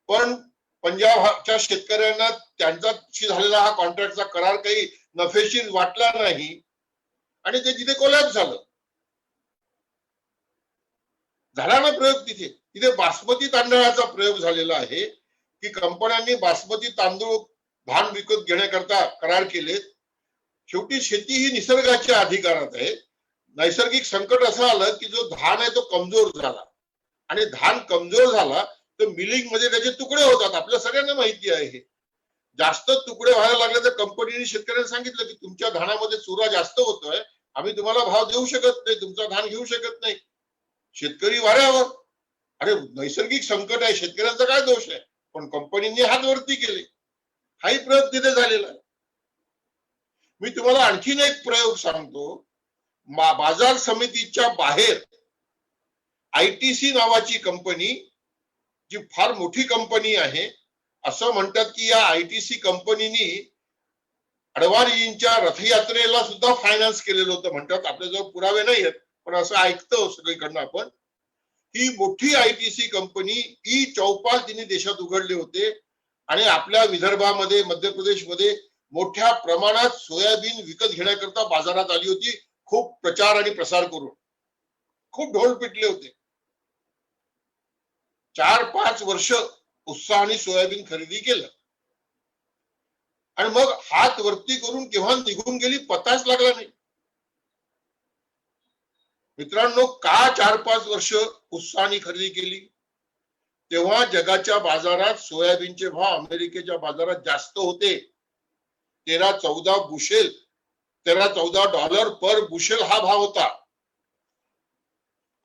पण पंजाबच्या शेतकऱ्यांना त्यांच्याशी झालेला हा कॉन्ट्रॅक्टचा करार काही नफेशीर वाटला नाही आणि ते तिथे कोलॅप्स झालं. झाला ना प्रयोग तिथे. तिथे बासमती तांदळाचा प्रयोग झालेला आहे. की कंपन्यांनी बासमती तांदूळ धान विकत घेण्याकरता करार केलेत. शेवटी शेती ही निसर्गाच्या अधिकारात आहे. नैसर्गिक संकट असं आलं की जो धान आहे तो कमजोर झाला आणि धान कमजोर झाला तर मिलिंग मध्ये त्याचे तुकडे होतात. आपल्या सगळ्यांना माहिती आहे हे. जास्त तुकडे व्हायला लागले तर कंपनीने शेतकऱ्यांना सांगितलं की तुमच्या धानामध्ये चुरा जास्त होतोय, आम्ही तुम्हाला भाव देऊ शकत नाही, तुमचा धान घेऊ शकत नाही. शेतकरी वाऱ्यावर. अरे नैसर्गिक संकट आहे, शेतकऱ्यांचा काय दोष आहे, पण कंपनीने हात वरती केले. हाही प्रयोग तिथे झालेला आहे. मी तुम्हाला आणखीन एक प्रयोग सांगतो. बाजार समितीच्या बाहेर आयटीसी नावाची कंपनी, जी फार मोठी कंपनी आहे, असं म्हणतात की या आयटीसी कंपनीनी अडवाणीजींच्या रथयात्रेला सुद्धा फायनान्स केलेलं होतं म्हणतात. आपल्याजवळ पुरावे नाही आहेत, पण असं ऐकतो सगळीकडनं आपण. ही मोठी आयटीसी कंपनी ई चौपाल तिने देशात उघडले होते आणि आपल्या विदर्भामध्ये, मध्य प्रदेशमध्ये मोठ्या प्रमाणात सोयाबीन विकत घेण्याकरता बाजारात आली होती. खूप प्रचार आणि प्रसार करून खूप ढोल पिटले होते. 4-5 वर्ष उत्साहाने सोयाबीन खरेदी केलं आणि मग हात वरती करून केव्हा निघून गेली पताच लागला नाही. मित्रांनो, का 4-5 वर्ष उत्साहाने खरेदी केली? तेव्हा जगाच्या बाजारात सोयाबीनचे भाव अमेरिकेच्या बाजारात जास्त होते. 13-14 बुशेल, $13-14 पर बुशेल हा भाव होता.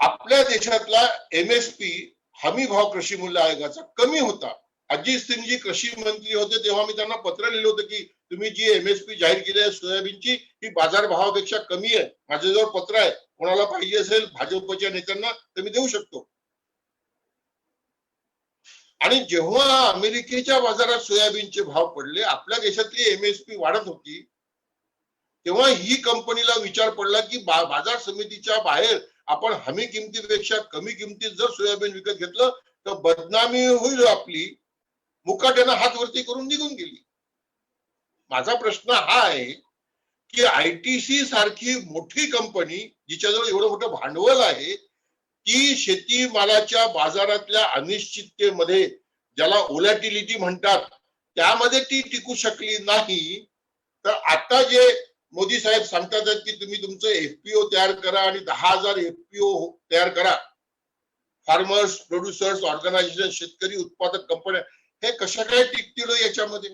आपल्या देशातला एमएसपी हमी भाव कृषी मूल्य आयोगाचा कमी होता. अजित सिंग जी कृषी मंत्री होते तेव्हा मी त्यांना पत्र लिहिलं होतं की तुम्ही जी एमएसपी जाहीर केली आहे सोयाबीनची ही बाजार भावापेक्षा कमी आहे. माझ्याजवळ पत्र आहे, कोणाला पाहिजे असेल भाजपच्या नेत्यांना तर मी देऊ शकतो. आणि जेव्हा अमेरिकेच्या बाजारात सोयाबीनचे भाव पडले, आपल्या देशातली एमएसपी वाढत होती, तेव्हा ही कंपनीला विचार पडला की बाजार समितीच्या बाहेर आपण हमी किमतीपेक्षा कमी किमतीत जर सोयाबीन विकत घेतलं तर बदनामी होईल आपली. मुकाट्यानं हात वरती करून निघून गेली. माझा प्रश्न हा आहे की आयटीसी सारखी मोठी कंपनी जिच्याजवळ एवढं मोठं भांडवल आहे, ती शेतीमालाच्या बाजारातल्या अनिश्चिततेमध्ये, ज्याला ओलॅटिलिटी म्हणतात, त्यामध्ये ती टिकू शकली नाही. तर आता जे मोदी साहेब सांगतात की तुम्ही तुमचं एफपीओ तयार करा आणि 10,000 एफपीओ तयार करा, फार्मर्स प्रोड्युसर्स ऑर्गनायझेशन, शेतकरी उत्पादक कंपन्या, हे कशा काय टिकतील याच्यामध्ये?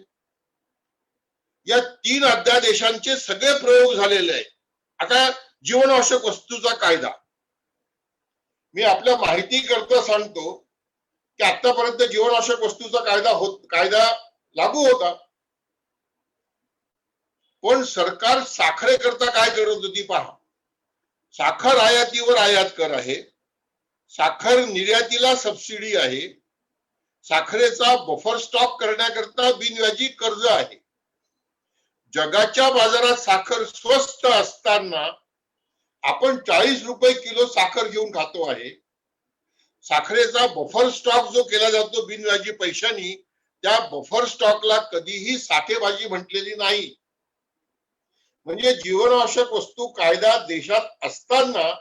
या 3 अध्यादेशांचे सगळे प्रयोग झालेले आहेत. आता जीवनावश्यक वस्तूचा कायदा, मी आपल्या माहिती करता सांगतो की आतापर्यंत जीवनावश्यक वस्तूचा कायदा लागू होता, पण सरकार साखरेकरता काय करत होती पहा. साखर आयातीवर आयात कर आहे, साखर निर्यातीला सबसिडी आहे, साखरेचा बफर स्टॉक करण्याकरता बिनव्याजी कर्ज आहे. जगाच्या बाजारात साखर स्वस्त असताना आपण 40 रुपये किलो साखर घेऊन खातो आहे. साखरेचा बफर स्टॉक जो केला जातो बिनव्याजी पैशानी, त्या बफर स्टॉकला कधीही साठेबाजी म्हटलेली नाही. म्हणजे जीवनावश्यक वस्तू कायदा देशात असताना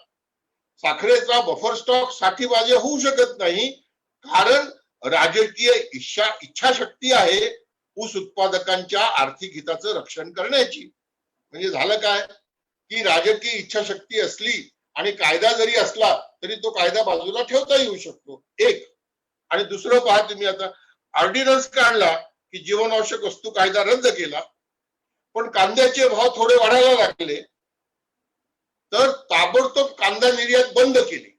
साखरेचा बफर स्टॉक साठेबाजी होऊ शकत नाही, कारण राजकीय इच्छाशक्ती आहे ऊस उत्पादकांच्या आर्थिक हिताचं रक्षण करण्याची. म्हणजे झालं काय की राजकीय इच्छाशक्ती असली आणि कायदा जरी असला तरी तो कायदा बाजूला ठेवता येऊ शकतो, एक. आणि दुसरं पहा तुम्ही, आता ऑर्डिनन्स काढला की जीवनावश्यक वस्तू कायदा रद्द केला, पण कांद्याचे भाव थोडे वाढायला लागले तर ताबडतोब कांदा निर्यात बंद केली.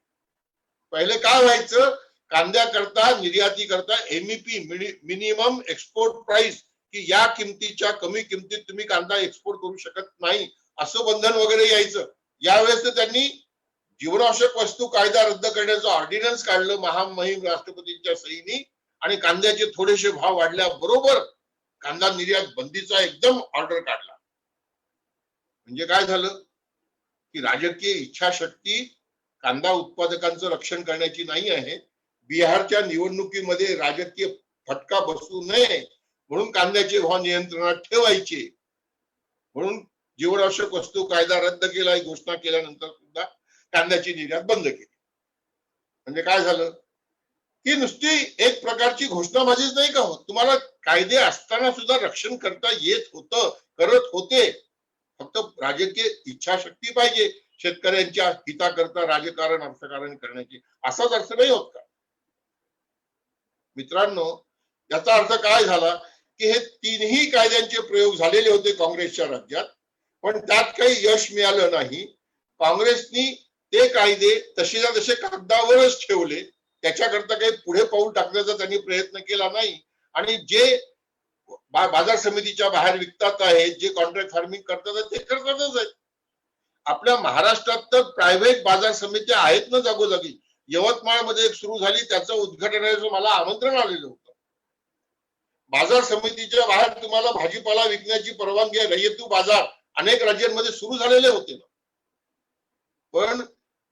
पहिले काय व्हायचं, कांद्याकरता निर्याती करता एमईपी मिनिमम एक्सपोर्ट प्राइस, की या किमतीच्या कमी किमतीत तुम्ही कांदा एक्सपोर्ट करू शकत नाही असं बंधन वगैरे यायचं. यावेळेस तर त्यांनी जीवनावश्यक वस्तू कायदा रद्द करण्याचं ऑर्डिनन्स काढलं महामहिम राष्ट्रपतींच्या सहीने, आणि कांद्याचे थोडेसे भाव वाढल्याबरोबर कांदा निर्यात बंदीचा एकदम ऑर्डर काढला. म्हणजे काय झालं की राजकीय इच्छाशक्ती कांदा उत्पादकांचं रक्षण करण्याची नाही आहे. बिहारच्या निवडणुकीमध्ये राजकीय फटका बसू नये म्हणून कांद्याचे भाव नियंत्रणात ठेवायचे म्हणून जीवनावश्यक वस्तू कायदा रद्द केला ही घोषणा केल्यानंतर सुद्धा कांद्याची निर्यात बंद केली. म्हणजे काय झालं, ही नुसती एक प्रकारची घोषणाबाजीच नाही का होत. तुम्हाला कायदे असताना सुद्धा रक्षण करता येत होतं, करत होते. फक्त राजकीय इच्छाशक्ती पाहिजे शेतकऱ्यांच्या हिताकरता राजकारण अर्थकारण करण्याची. असाच अर्थ नाही होत का मित्रांनो? याचा अर्थ काय झाला की हे तीनही कायद्यांचे प्रयोग झालेले होते काँग्रेसच्या राज्यात, पण त्यात काही यश मिळालं नाही. काँग्रेसनी ते कायदे तसेच्या तसे कागदावरच ठेवले, त्याच्याकरता काही पुढे पाऊल टाकण्याचा त्यांनी प्रयत्न केला नाही. आणि जे बाजार समितीच्या बाहेर विकतात आहेत, जे कॉन्ट्रॅक्ट फार्मिंग करतात ते करतातच आहेत. आपल्या महाराष्ट्रात तर प्रायव्हेट बाजार समित्या आहेत ना जागोजागी. यवतमाळमध्ये एक सुरू झाली, त्याचं उद्घाटनाचं मला आमंत्रण आलेलं होतं. बाजार समितीच्या बाहेर तुम्हाला भाजीपाला विकण्याची परवानगी आहे. रयतू बाजार अनेक राज्यांमध्ये सुरू झालेले होते ना. पण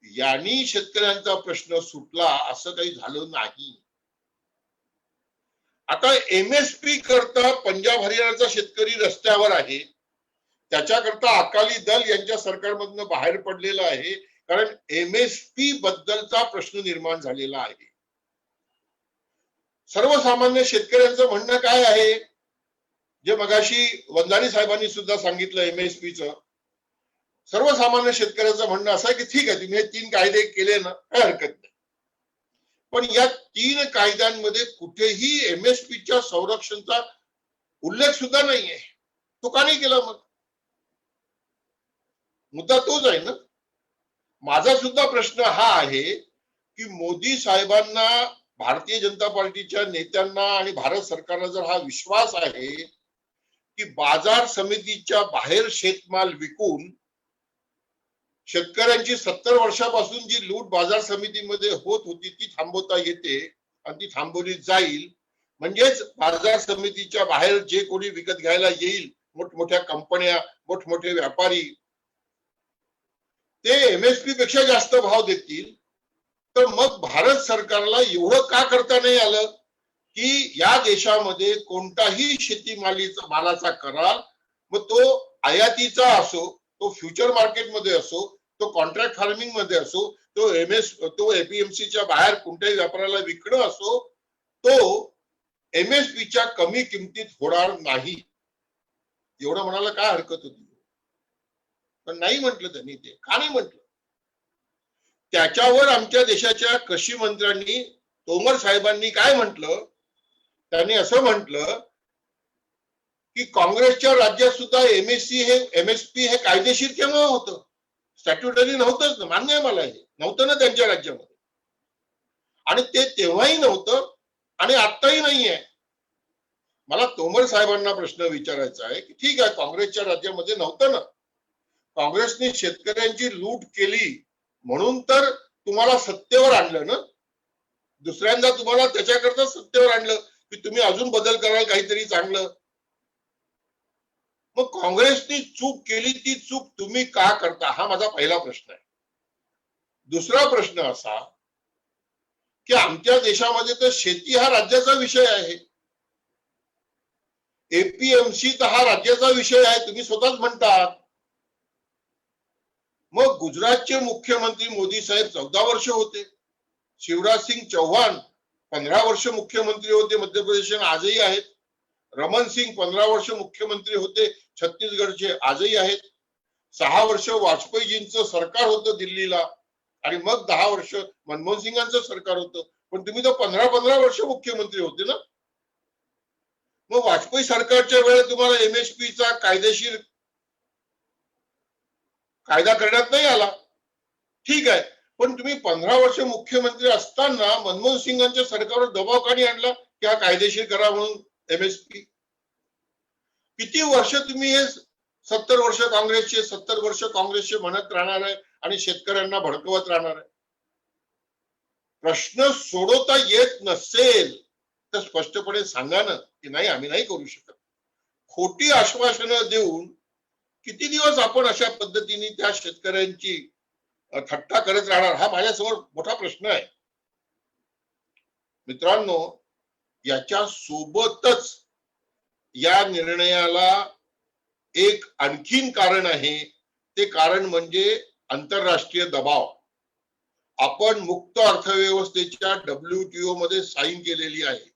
यांनी शेतकऱ्यांचा प्रश्न सुटला असं काही झालं नाही. आता एमएसपी करता पंजाब हरियाणाचा शेतकरी रस्त्यावर आहे. त्याच्याकरता अकाली दल यांच्या सरकारमधनं बाहेर पडलेलं आहे, कारण एमएसपी बद्दलचा प्रश्न निर्माण झालेला आहे. सर्वसामान्य शेतकऱ्यांचं म्हणणं काय आहे, जे मगाशी वंजारी साहेबांनी सुद्धा सांगितलं एमएसपीचं. सर्वसामान्य शेतकऱ्याचं म्हणणं असं आहे की ठीक आहे, तुम्ही हे 3 कायदे केले ना, काही हरकत नाही, पण या 3 कायद्यांमध्ये कुठेही एमएसपीच्या संरक्षणचा उल्लेख सुद्धा नाहीये. तो का नाही केला? मग मुद्दा तोच आहे ना. माझा सुद्धा प्रश्न हा आहे की मोदी साहेबांना, भारतीय जनता पार्टीच्या नेत्यांना आणि भारत सरकारला जर हा विश्वास आहे की बाजार समितीच्या बाहेर शेतमाल विकून शेतकऱ्यांची 70 वर्षापासून जी लूट बाजार समितीमध्ये होत होती ती थांबवता येते आणि ती थांबवली जाईल, म्हणजेच बाजार समितीच्या बाहेर जे कोणी विकत घ्यायला येईल, मोठमोठ्या कंपन्या, मोठमोठे व्यापारी, ते एमएसपी पेक्षा जास्त भाव देतील. तर मग भारत सरकारला एवढं का करता नाही आलं की या देशामध्ये कोणताही शेतीमालीचा मालाचा करार, मग तो आयातीचा असो, तो फ्युचर मार्केटमध्ये असो, तो कॉन्ट्रॅक्ट फार्मिंग मध्ये असो, तो एपीएमसीच्या बाहेर कोणत्याही व्यापाऱ्याला विकणं असो, तो एमएसपीच्या कमी किमतीत होणार नाही. एवढं म्हणायला काय हरकत होती? पण नाही म्हटलं त्यांनी. ते का नाही म्हटलं? त्याच्यावर आमच्या देशाच्या कृषी मंत्र्यांनी, तोमर साहेबांनी काय म्हटलं? त्यांनी असं म्हटलं की काँग्रेसच्या राज्यात सुद्धा एमएसपी हे कायदेशीर केव्हा होतं? स्टॅट्युटरी नव्हतंच ना. मान्य आहे मला, हे नव्हतं ना त्यांच्या राज्यामध्ये, आणि ते तेव्हाही नव्हतं आणि आत्ताही नाहीये. मला तोमर साहेबांना प्रश्न विचारायचा आहे की ठीक आहे, काँग्रेसच्या राज्यामध्ये नव्हतं ना, काँग्रेसने शेतकऱ्यांची लूट केली म्हणून तर तुम्हाला सत्तेवर आणलं ना. दुसऱ्यांदा तुम्हाला त्याच्याकरता सत्तेवर आणलं की तुम्ही अजून बदल कराल काहीतरी चांगलं. मग काँग्रेसने चूक केली, ती चूक तुम्ही का करता? हा माझा पहिला प्रश्न आहे. दुसरा प्रश्न असा की आमच्या देशामध्ये तर शेती हा राज्याचा विषय आहे, एपीएमसी तर हा राज्याचा विषय आहे, तुम्ही स्वतःच म्हणतात. मग गुजरातचे मुख्यमंत्री मोदी साहेब 14 वर्ष होते, शिवराज सिंग चौहान 15 वर्ष मुख्यमंत्री होते, मध्य प्रदेश आजही आहेत, रमन सिंग 15 वर्ष मुख्यमंत्री होते छत्तीसगडचे, आजही आहेत, 6 वर्ष वाजपेयीजींचं सरकार होतं दिल्लीला, आणि मग 10 वर्ष मनमोहन सिंगांचं सरकार होतं. पण तुम्ही तर 15 वर्ष मुख्यमंत्री होते ना. मग वाजपेयी सरकारच्या वेळेस तुम्हाला एमएसपीचा कायदेशीर कायदा करण्यात नाही आला, ठीक आहे, पण तुम्ही 15 वर्ष मुख्यमंत्री असताना मनमोहन सिंगांच्या सरकारवर दबाव का नाही आणला की हा कायदेशीर करा म्हणून एमएसपी? किती वर्ष तुम्ही हे 70 वर्ष काँग्रेसचे म्हणत राहणार आहे आणि शेतकऱ्यांना भडकवत राहणार आहे? प्रश्न सोडवता येत नसेल तर स्पष्टपणे सांगा ना की नाही, आम्ही नाही करू शकत. खोटी आश्वासनं देऊन किती दिवस आपण अशा पद्धतीने त्या शेतकऱ्यांची थट्टा करत राहणार? हा माझ्यासमोर मोठा प्रश्न आहे. मित्रांनो, याच्या सोबतच या निर्णयाला एक आणखीन कारण आहे. ते कारण म्हणजे आंतरराष्ट्रीय दबाव. आपण मुक्त अर्थव्यवस्थेच्या WTO मध्ये साईन केलेली आहे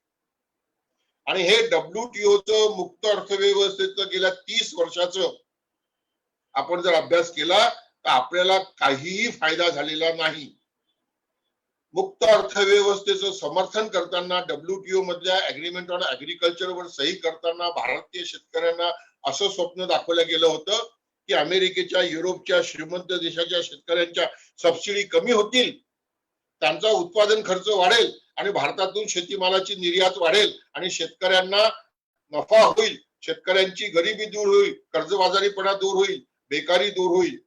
आणि हे WTOचं मुक्त अर्थव्यवस्थेचं गेल्या 30 वर्षाचं आपण जर अभ्यास केला तर आपल्याला काहीही फायदा झालेला नाही. मुक्त अर्थव्यवस्थेचं समर्थन करताना WTO मधल्या अग्रीमेंट ऑन ऍग्रीकल्चरवर सही करताना भारतीय शेतकऱ्यांना असं स्वप्न दाखवलं गेलं होतं की अमेरिकेच्या, युरोपच्या श्रीमंत देशाच्या शेतकऱ्यांच्या सबसिडी कमी होतील, त्यांचा उत्पादन खर्च वाढेल आणि भारतातून शेतीमालाची निर्यात वाढेल आणि शेतकऱ्यांना नफा होईल, शेतकऱ्यांची गरिबी दूर होईल, कर्जबाजारीपणा दूर होईल, बेकारी दूर होईल.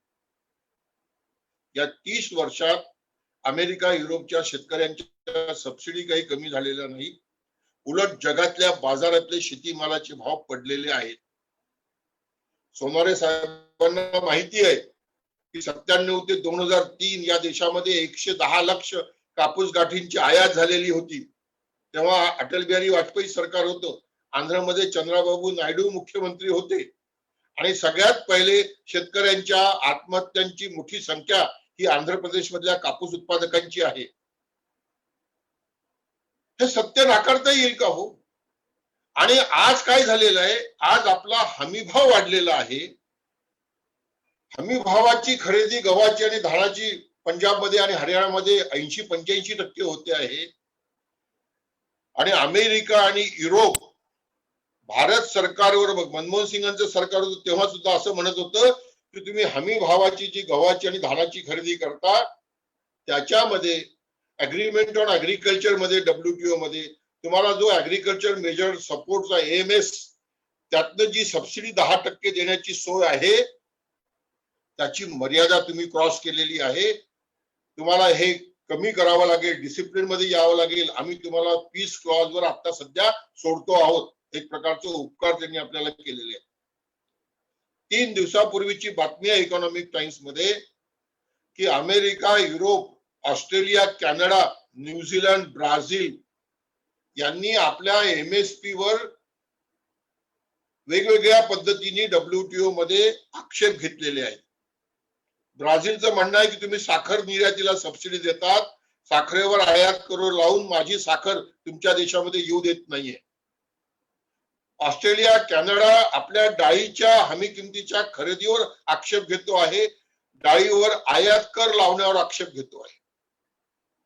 या 30 वर्षात अमेरिका, युरोपच्या शेतकऱ्यांच्या सबसिडी काही कमी झालेल्या नाही. उलट जगातल्या बाजारातले शेतीमालाचे भाव पडलेले आहेत. सोनारे साहेबांना माहिती आहे की 97 ते 2003 या देशामध्ये 110 लाख कापूस गाठींची आयात झालेली होती. तेव्हा अटल बिहारी वाजपेयी सरकार होतं. आंध्रमध्ये चंद्राबाबू नायडू मुख्यमंत्री होते आणि सगळ्यात पहिले शेतकऱ्यांच्या आत्महत्यांची मोठी संख्या ही आंध्र प्रदेश मधल्या कापूस उत्पादकांची आहे. हे सत्य नाकारता येईल का हो? आणि आज काय झालेलं आहे, आज आपला हमीभाव वाढलेला आहे. हमी भावाची खरेदी गव्हाची आणि धानाची पंजाबमध्ये आणि हरियाणामध्ये 80-85% होते आहे. आणि अमेरिका आणि युरोप भारत सरकारवर, मनमोहन सिंगांचं सरकार होतं तेव्हा सुद्धा असं म्हणत होतं की तुम्ही हमी भावाची जी गव्हाची आणि धानाची खरेदी करता त्याच्यामध्ये अग्रीमेंट ऑन ऍग्रीकल्चर मध्ये WTO मध्ये तुम्हाला जो ऍग्रीकल्चर मेजर सपोर्टचा AMS त्यातनं जी सबसिडी 10% देण्याची सोय आहे त्याची मर्यादा तुम्ही क्रॉस केलेली आहे. तुम्हाला हे कमी करावं लागेल, डिसिप्लिन मध्ये यावं लागेल. आम्ही तुम्हाला पीस क्लॉज वर आता सध्या सोडतो आहोत. एक प्रकारचा उपकार त्यांनी आपल्याला केलेले आहे. 3 दिवसापूर्वीची बातमी आहे इकॉनॉमिक टाइम्स मध्ये की America, Europe, Australia, Canada, New Zealand, Brazil यांनी आपल्या MSP वर वेगवेगळ्या पद्धतीने WTO मध्ये आक्षेप घेतलेले आहेत. ब्राझीलचं म्हणणं आहे की तुम्ही साखर निर्यातीला सबसिडी देतात, साखरेवर आयात करू लावून माझी साखर तुमच्या देशामध्ये येऊ देत नाहीये. ऑस्ट्रेलिया, कॅनडा आपल्या डाळीच्या हमी किमतीच्या खरेदीवर आक्षेप घेतो आहे, डाळीवर आयात कर लावण्यावर आक्षेप घेतो आहे.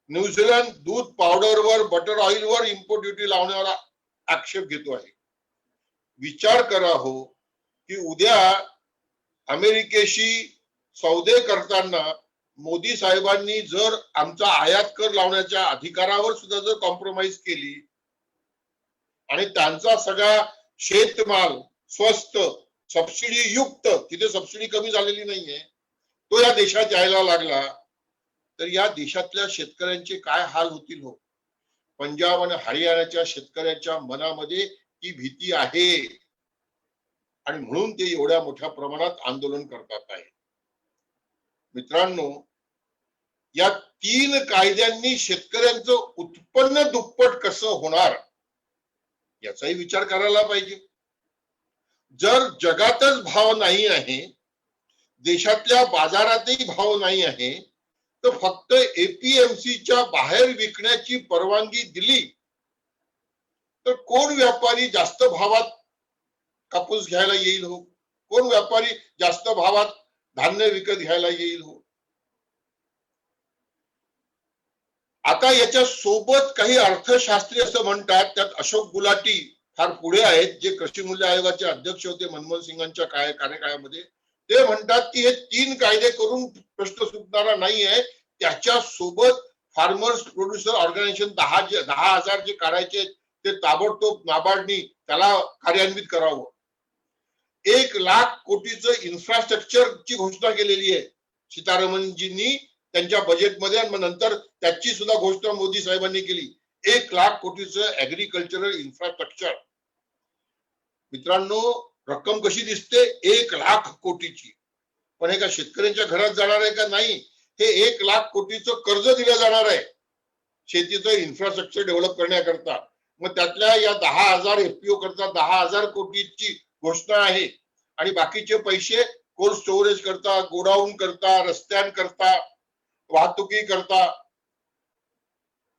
न्यूझीलंड दूध पावडरवर, बटर ऑइलवर इम्पोर्ट ड्युटी लावण्यावर आक्षेप घेतो आहे. विचार करा हो की उद्या अमेरिकेशी सौदे करताना मोदी साहेबांनी जर आमचा आयात कर लावण्याच्या अधिकारावर सुद्धा जर कॉम्प्रोमाइज केली आणि त्यांचा सगळा शेतमाल स्वस्त सबसिडी युक्त, तिथे सबसिडी कमी झालेली नाहीये, तो या देशात यायला लागला तर या देशातल्या शेतकऱ्यांचे काय हाल होतील हो. पंजाब आणि हरियाणाच्या शेतकऱ्यांच्या मनामध्ये ही भीती आहे आणि म्हणून ते एवढ्या मोठ्या प्रमाणात आंदोलन करतात आहे. मित्रांनो, या 3 कायद्यांनी शेतकऱ्यांचं उत्पन्न दुप्पट कसं होणार याचाही विचार करायला पाहिजे. जर जगातच भाव नाही आहे, देशातल्या बाजारातही भाव नाही आहे, तर फक्त APMCच्या बाहेर विकण्याची परवानगी दिली तर कोण व्यापारी जास्त भावात कापूस घ्यायला येईल हो? कोण व्यापारी जास्त भावात धान्य विकत घ्यायला येईल हो? आता याच्या सोबत काही अर्थशास्त्री असं म्हणतात, त्यात अशोक गुलाटी फार पुढे आहेत, जे कृषी मूल्य आयोगाचे अध्यक्ष होते मनमोहन सिंगांच्या कार्यकाळामध्ये. ते म्हणतात की हे 3 कायदे करून प्रश्न सुटणारा नाही आहे, त्याच्या सोबत फार्मर्स प्रोड्युसर ऑर्गनायझेशन 10,000 जे काढायचे ते ताबडतोब नाबार्डनी त्याला कार्यान्वित करावं. 1 लाख कोटीचं इन्फ्रास्ट्रक्चरची घोषणा केलेली आहे सीतारामनजींनी त्यांच्या बजेटमध्ये आणि नंतर त्याची सुद्धा घोषणा मोदी साहेबांनी केली. 1 लाख कोटीचं ऍग्रीकल्चरल इन्फ्रास्ट्रक्चर. मित्रांनो, रक्कम कशी दिसते? 1 लाख कोटीची. पण हे का शेतकऱ्यांच्या घरात जाणार आहे का? नाही. हे 1 लाख कोटीचं कर्ज दिलं जाणार आहे शेतीचं इन्फ्रास्ट्रक्चर डेव्हलप करण्याकरता. मग त्यातल्या या 10,000 FPO करता 10,000 कोटीची घोषणा आहे आणि बाकीचे पैसे कोल्ड स्टोरेज करता, गोडाऊन करता, रस्त्यांकरता वाहतुकी करता,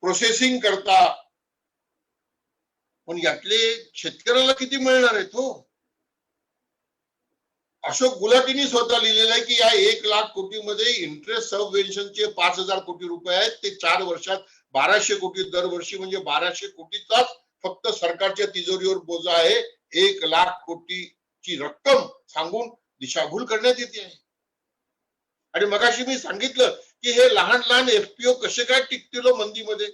प्रोसेसिंग करता, पण यातले शेतकऱ्याला किती मिळणार आहेत हो? अशोक गुलाटींनी स्वतः लिहिलेलं आहे की या 1,00,000 कोटीमध्ये इंटरेस्ट सबव्हेन्शनचे 5,000 कोटी रुपये आहेत, ते 4 वर्षात 1,200 कोटी दरवर्षी, म्हणजे 1,200 कोटीचाच फक्त सरकारच्या तिजोरीवर बोजा आहे. 1,00,000 कोटीची रक्कम सांगून दिशाभूल करण्यात येते आहे. आणि मगाशी मी सांगितलं की हे लहान लहान एफपीओ कसे काय टिकतील मंदीमध्ये.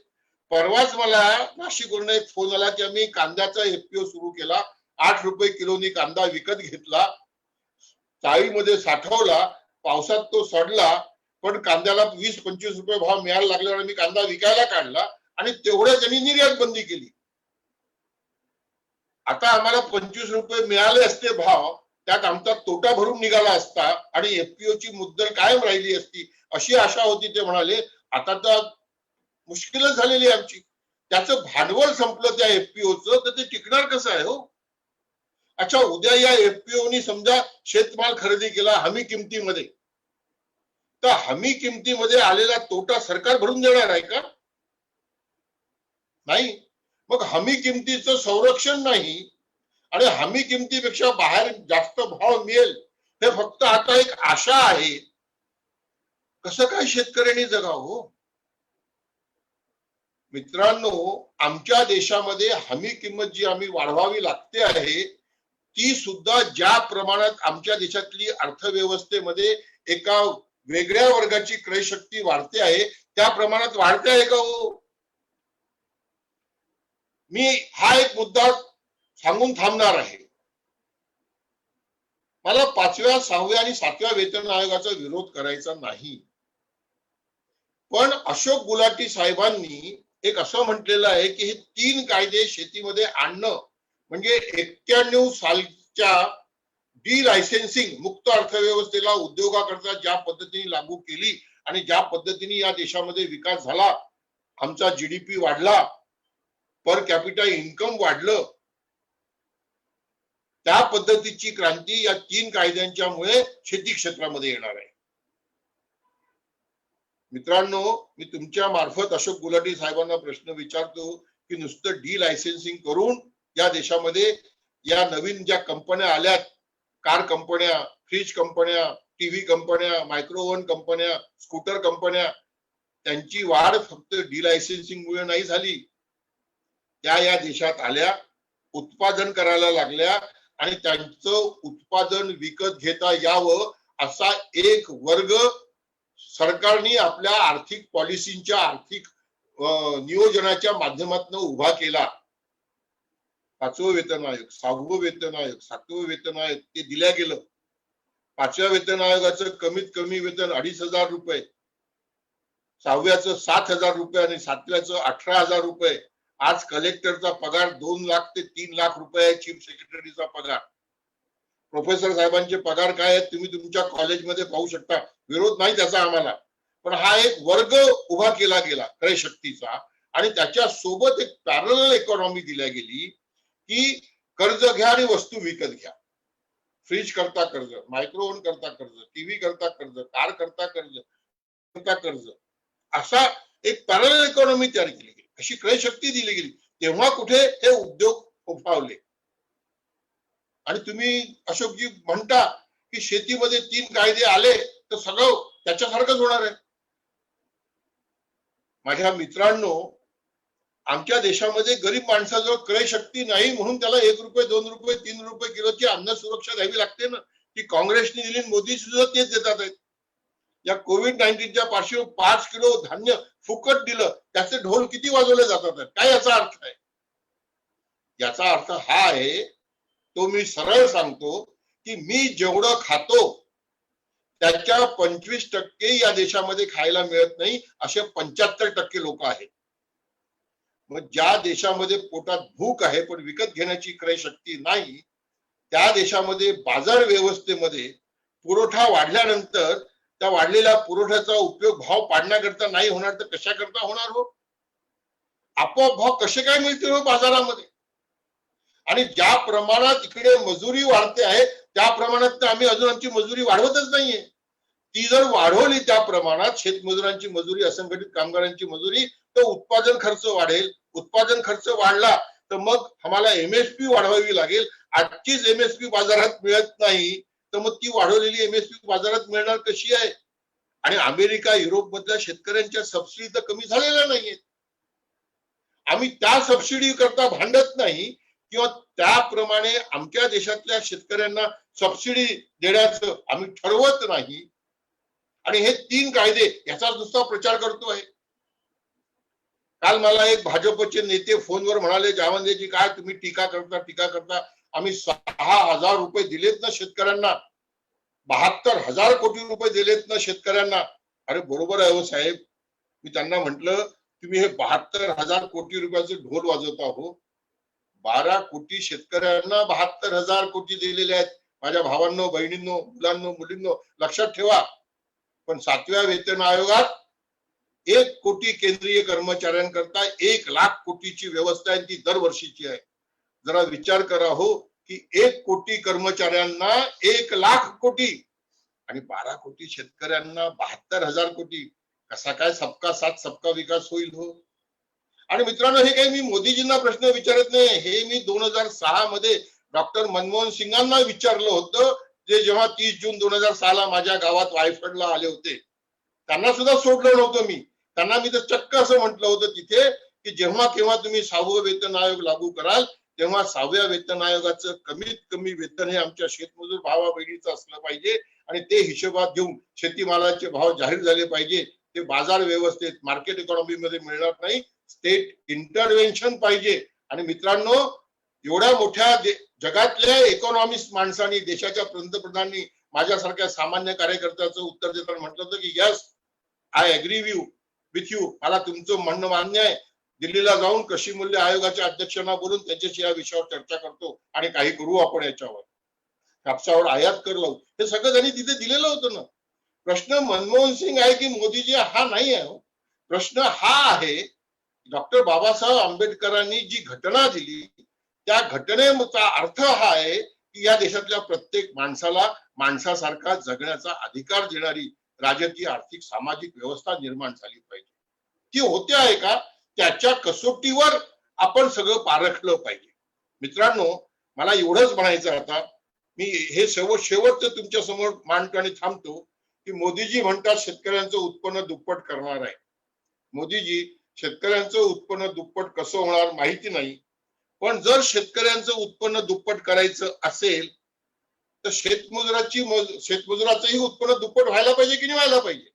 परवाच मला नाशिकवरून एक फोन आला की आम्ही कांद्याचा एफपीओ सुरू केला, 8 रुपये किलोनी कांदा विकत घेतला, चाळीमध्ये साठवला, पावसात तो सडला, पण कांद्याला 20-25 रुपये भाव मिळायला लागल्यावर आम्ही कांदा विकायला काढला आणि तेवढ्या त्यांनी निर्यात बंदी केली. आता आम्हाला 25 रुपये मिळाले असते भाव, त्यात आमचा तोटा भरून निघाला असता आणि एफपीओ ची मुद्दल कायम राहिली असती, अशी आशा होती. ते म्हणाले आता तर मुश्किलच झालेली आहे आमची. त्याचं भांडवल संपलं त्या एफपीओचं, तर ते टिकणार कसं आहे हो? अच्छा, उद्या या एफपीओनी समजा शेतमाल खरेदी केला हमी किमतीमध्ये, तर हमी किमतीमध्ये आलेला तोटा सरकार भरून देणार आहे का? नाही. मग हमी किमतीचं संरक्षण नाही आणि हमी किमतीपेक्षा बाहेर जास्त भाव मिळेल हे फक्त आता एक आशा आहे. कसं काय शेतकऱ्यांनी जगावं? मित्रांनो, आमच्या देशामध्ये हमी किंमत जी आम्ही वाढवावी लागते आहे, ती सुद्धा ज्या प्रमाणात आमच्या देशातली अर्थव्यवस्थेमध्ये एका वेगळ्या वर्गाची क्रयशक्ती वाढते आहे, त्या प्रमाणात वाढते आहे का हो? मी हा एक मुद्दा सांगून थांबणार आहे. मला 5व्या, 6व्या आणि 7व्या वेतन आयोगाचा विरोध करायचा नाही, पण अशोक गुलाटी साहेबांनी एक असं म्हटलेलं आहे की हे 3 कायदे शेतीमध्ये आणणं म्हणजे 91 सालच्या डी लायसेन्सिंग मुक्त अर्थव्यवस्थेला उद्योगाकरता ज्या पद्धतीने लागू केली आणि ज्या पद्धतीने या देशामध्ये विकास झाला, आमचा जीडीपी वाढला, पर कॅपिटा इन्कम वाढलं, त्या पद्धतीची क्रांती या 3 कायद्यांच्यामुळे शेती क्षेत्रामध्ये येणार आहे. मित्रांनो, मी तुमच्या मार्फत अशोक गुलाटी साहेबांना प्रश्न विचारतो की नुसतं डी लायसेन्सिंग करून या देशामध्ये या नवीन ज्या कंपन्या आल्यात, कार कंपन्या, फ्रीज कंपन्या, टीव्ही कंपन्या, मायक्रोओव्हन कंपन्या, स्कूटर कंपन्या, त्यांची वाढ फक्त डी लायसेन्सिंग मुळे नाही झाली. त्या या देशात आल्या, उत्पादन करायला लागल्या आणि त्यांचं उत्पादन विकत घेता यावं असा एक वर्ग सरकारने आपल्या आर्थिक पॉलिसीच्या आर्थिक नियोजनाच्या माध्यमातून उभा केला. 5वं वेतन आयोग, 6वं वेतन आयोग, 7वं वेतन आयोग ते दिल्या गेलं. 5व्या वेतन आयोगाचं कमीत कमी वेतन 2,500 रुपये, 6व्याचं 7,000 रुपये आणि 7व्याचं 18,000 रुपये. आज कलेक्टरचा पगार 2 लाख ते 3 लाख रुपये आहे. चीफ सेक्रेटरीचा पगार, प्रोफेसर साहेबांचे पगार काय आहेत तुम्ही तुमच्या कॉलेजमध्ये पाहू शकता. विरोध नाही त्याचा आम्हाला, पण हा एक वर्ग उभा केला गेला क्रयशक्तीचा आणि त्याच्या सोबत एक पॅरलल इकॉनॉमी दिल्या गेली की कर्ज घ्या आणि वस्तू विकत घ्या. फ्रीज करता कर्ज, मायक्रोओव्हन करता कर्ज, टीव्ही करता कर्ज, कार करता कर्ज, असा एक पॅरलल इकॉनॉमी तयार केली गेली, अशी क्रयशक्ती दिली गेली. तेव्हा कुठे हे उद्योग उफावले. आणि तुम्ही अशोकजी म्हणता की शेतीमध्ये 3 कायदे आले तर सगळं त्याच्यासारखंच होणार आहे. माझ्या मित्रांनो, आमच्या देशामध्ये गरीब माणसाजवळ क्रयशक्ती नाही म्हणून त्याला 1 रुपये, 2 रुपये, 3 रुपये किलोची अन्न सुरक्षा द्यावी लागते ना. ती काँग्रेसने दिली, मोदी सुद्धा तेच देतात आहेत. या कोविड-19च्या पार्श्वभूमीवर 5 किलो धान्य फुकट दिलं, त्याचे ढोल किती वाजवले जातात? काय याचा अर्थ आहे? याचा अर्थ हा आहे, तो मी सरळ सांगतो की मी जेवढं खातो त्याच्या 25% या देशामध्ये खायला मिळत नाही, असे 75% लोक आहेत. मग ज्या देशामध्ये पोटात भूक आहे पण विकत घेण्याची क्रयशक्ती नाही, त्या देशामध्ये बाजार व्यवस्थेमध्ये पुरवठा वाढल्यानंतर त्या वाढलेल्या पुरवठ्याचा उपयोग भाव पाडण्याकरता नाही होणार तर कशा करता होणार हो? आपोआप भाव कसे काय मिळतील हो बाजारामध्ये? आणि ज्या प्रमाणात इकडे मजुरी वाढते आहे त्या प्रमाणात आम्ही अजून आमची मजुरी वाढवतच नाहीये. ती जर वाढवली त्या प्रमाणात शेतमजुरांची मजुरी, असंघटित कामगारांची मजुरी, तर उत्पादन खर्च वाढेल. उत्पादन खर्च वाढला तर मग आम्हाला एमएसपी वाढवावी लागेल. आजचीच एमएसपी बाजारात मिळत नाही तर मग ती वाढवलेली एमएसपी बाजारात मिळणार कशी आहे? आणि अमेरिका, युरोप मधल्या शेतकऱ्यांच्या सबसिडी तर कमी झालेल्या नाहीयेत. आम्ही त्या सबसिडी करता भांडत नाही किंवा त्याप्रमाणे आमच्या देशातल्या शेतकऱ्यांना सबसिडी देण्याचं आम्ही ठरवत नाही. आणि हे 3 कायदे याचा नुसता प्रचार करतोय. काल मला एक भाजपचे नेते फोनवर म्हणाले, जावंदेजी काय तुम्ही टीका करता. आम्ही 6,000 रुपये दिलेत ना शेतकऱ्यांना, 72,000 कोटी रुपये दिलेत ना शेतकऱ्यांना. अरे बरोबर आहे हो साहेब. मी त्यांना म्हंटल तुम्ही हे 72,000 कोटी रुपयाचे ढोल वाजवता हो. 12 कोटी शेतकऱ्यांना 72,000 कोटी दिलेले आहेत. माझ्या भावांनो, बहिणींनो, मुलांनो, मुलींनो लक्षात ठेवा. पण 7व्या वेतन आयोगात 1 कोटी केंद्रीय कर्मचाऱ्यांकरता 1 लाख कोटीची व्यवस्था आहे, ती दरवर्षीची आहे. जरा विचार करा हो की 1 कोटी कर्मचाऱ्यांना 1 लाख कोटी आणि 12 कोटी शेतकऱ्यांना 72,000 कोटी. कसा काय सबका साथ सबका विकास होईल हो? आणि मित्रांनो, हे काही मी मोदीजींना प्रश्न विचारत नाही. हे मी 2006 मध्ये डॉक्टर मनमोहन सिंगांना विचारलं होतं, जे जेव्हा 30 जून 2006 ला माझ्या गावात वायफडला आले होते. त्यांना सुद्धा सोडलं नव्हतं मी. त्यांना मी तर चक्क असं म्हटलं होतं तिथे की जेव्हा केव्हा तुम्ही 6वं वेतन आयोग लागू कराल तेव्हा 6व्या वेतन आयोगाचं कमीत कमी वेतन हे आमच्या शेतमजूर भावा बहिणीचं असलं पाहिजे आणि ते हिशोबात घेऊन शेतीमालाचे भाव जाहीर झाले पाहिजे. ते बाजार व्यवस्थेत, मार्केट इकॉनॉमी मध्ये मिळणार नाही. स्टेट इंटरव्हेन्शन पाहिजे. आणि मित्रांनो, एवढ्या मोठ्या जगातल्या इकॉनॉमिस्ट माणसांनी, देशाच्या पंतप्रधानांनी माझ्यासारख्या सामान्य कार्यकर्त्याचं उत्तर देताना म्हटलं होतं की yes, I agree with you. मला तुमचं म्हणणं मान्य आहे. दिल्लीला जाऊन कृषी मूल्य आयोगाच्या अध्यक्षांना बोलून त्यांच्याशी या विषयावर चर्चा करतो आणि काही करू आपण याच्यावर. कापसावर आयात कर लावू. हे सगळं त्यांनी तिथे दिलेलं होतं ना. प्रश्न मनमोहन सिंग आहे की मोदीजी हा नाही आहे. प्रश्न हा आहे, डॉक्टर बाबासाहेब आंबेडकरांनी जी घटना दिली त्या घटनेचा अर्थ हा आहे की या देशातल्या प्रत्येक माणसाला माणसासारखा जगण्याचा अधिकार देणारी राजकीय, आर्थिक, सामाजिक व्यवस्था निर्माण झाली पाहिजे. ती होते आहे का? त्याच्या कसोटीवर आपण सगळं पारखलं पाहिजे. मित्रांनो, मला एवढंच म्हणायचं आता. मी हे शेवटचं तुमच्या समोर मांडतो आणि थांबतो की मोदीजी म्हणतात शेतकऱ्यांचं उत्पन्न दुप्पट करणार आहे. मोदीजी, शेतकऱ्यांचं उत्पन्न दुप्पट कसं होणार माहिती नाही, पण जर शेतकऱ्यांचं उत्पन्न दुप्पट करायचं असेल तर शेतमजुराचंही उत्पन्न दुप्पट व्हायला पाहिजे की नाही व्हायला पाहिजे?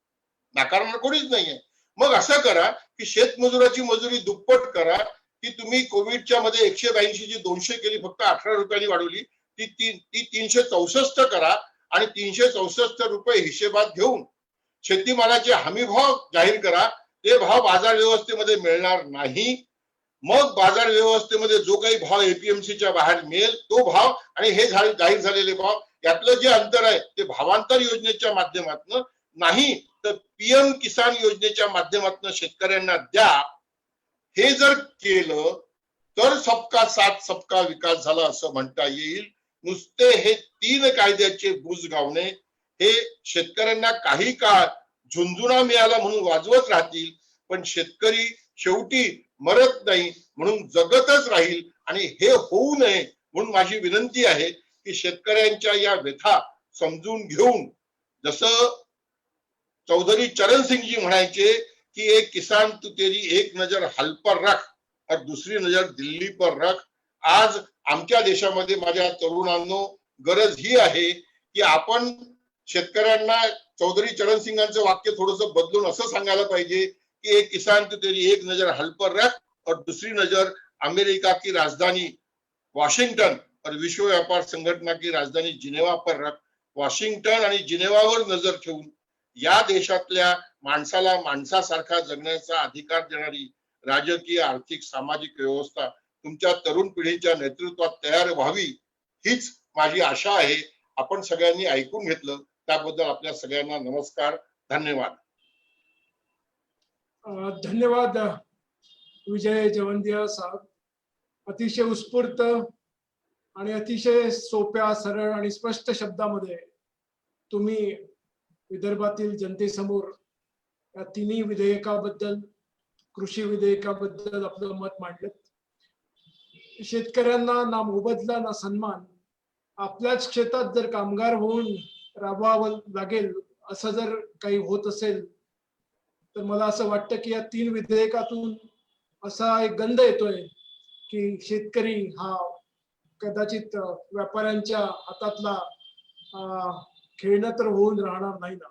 नाकारणार कोणीच नाहीये. मग असं करा की शेतमजुराची मजुरी दुप्पट करा. की तुम्ही कोविडच्या मध्ये 182 जी 200 केली, फक्त 18 रुपयांनी वाढवली, ती 364 करा आणि 364 रुपये हिशेबात घेऊन शेतीमालाचे हमी भाव जाहीर करा. ते भाव बाजार व्यवस्थेमध्ये मिळणार नाही. मग बाजार व्यवस्थेमध्ये जो काही भाव एपीएमसीच्या बाहेर मिळेल तो भाव आणि हे जाहीर झालेले भाव यातलं जे अंतर आहे ते भावांतर योजनेच्या माध्यमातून नाही तर पीएम किसान योजनेच्या माध्यमातून शेतकऱ्यांना द्या. हे जर केलं तर सबका साथ सबका विकास झाला असं म्हणता येईल. नुसते हे 3 कायद्याचे बुजगावणे हे शेतकऱ्यांना काही काळ झुंझुना मिळाला म्हणून वाजवत राहतील, पण शेतकरी शेवटी मरत नाही म्हणून जगतच राहील. आणि हे होऊ नये म्हणून माझी विनंती आहे की शेतकऱ्यांच्या या व्यथा समजून घेऊन, जसं चौधरी चरण सिंग जी म्हणायचे कि एक किसान तू तेरी एक नजर हल पर रख और दूसरी नजर दिल्ली पर रख. आज आमच्या देशामध्ये माझ्या तरुणांनो गरज ही आहे की आपण शेतकऱ्यांना चौधरी चरण सिंगांचं वाक्य थोडंसं बदलून असं सांगायला पाहिजे कि एक किसान तू तेरी एक नजर हल पर रख और दूसरी नजर अमेरिका की राजधानी वॉशिंग्टन और विश्व व्यापार संघटना की राजधानी जिनेवा पर रख. वॉशिंग्टन आणि जिनेवावर नजर ठेवून या देशातल्या माणसाला माणसासारखा जगण्याचा अधिकार देणारी राजकीय, आर्थिक, सामाजिक व्यवस्था तुमच्या तरुण पिढीच्या नेतृत्वात तयार व्हावी हीच माझी आशा आहे. आपण सगळ्यांनी ऐकून घेतलं त्याबद्दल आपल्या सगळ्यांना नमस्कार, धन्यवाद. धन्यवाद विजय जवंदिया साहेब. अतिशय उत्स्फूर्त आणि अतिशय सोप्या, सरळ आणि स्पष्ट शब्दामध्ये तुम्ही विदर्भातील जनतेसमोर या तिन्ही विधेयकाबद्दल, कृषी विधेयकाबद्दल आपलं मत मांडलं. शेतकऱ्यांना ना मोबदला ना सन्मान, आपल्याच क्षेत्रात जर कामगार होऊन राबवावं लागेल असं जर काही होत असेल तर मला असं वाटतं की या 3 विधेयकातून असा एक गंध येतोय की शेतकरी हा कदाचित व्यापाऱ्यांच्या हातातला खेळणं तर होऊन राहणार नाही ना.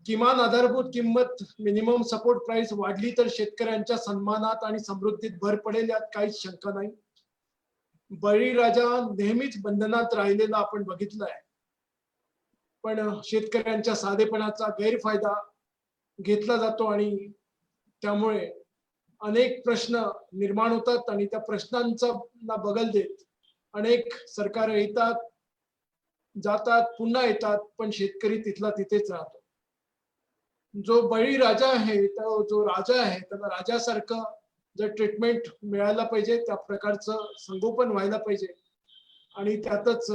किमान आधारभूत किंमत मिनिमम सपोर्ट प्राइस वाढली तर शेतकऱ्यांच्या सन्मानात आणि समृद्धीत भर पडेल, यात काहीच शंका नाही. बळीराजा नेहमीच बंधनात राहिलेला आपण बघितलंय, पण शेतकऱ्यांच्या साधेपणाचा गैरफायदा घेतला जातो आणि त्यामुळे अनेक प्रश्न निर्माण होतात आणि त्या प्रश्नांचा बगल देत अनेक सरकार येतात जातात पुन्हा येतात, पण शेतकरी तिथला तिथेच राहतो. जो बळीराजा आहे, जो राजा आहे, त्याला राजासारखं जर ट्रीटमेंट मिळायला पाहिजे, त्या प्रकारचं संगोपन व्हायला पाहिजे आणि त्यातच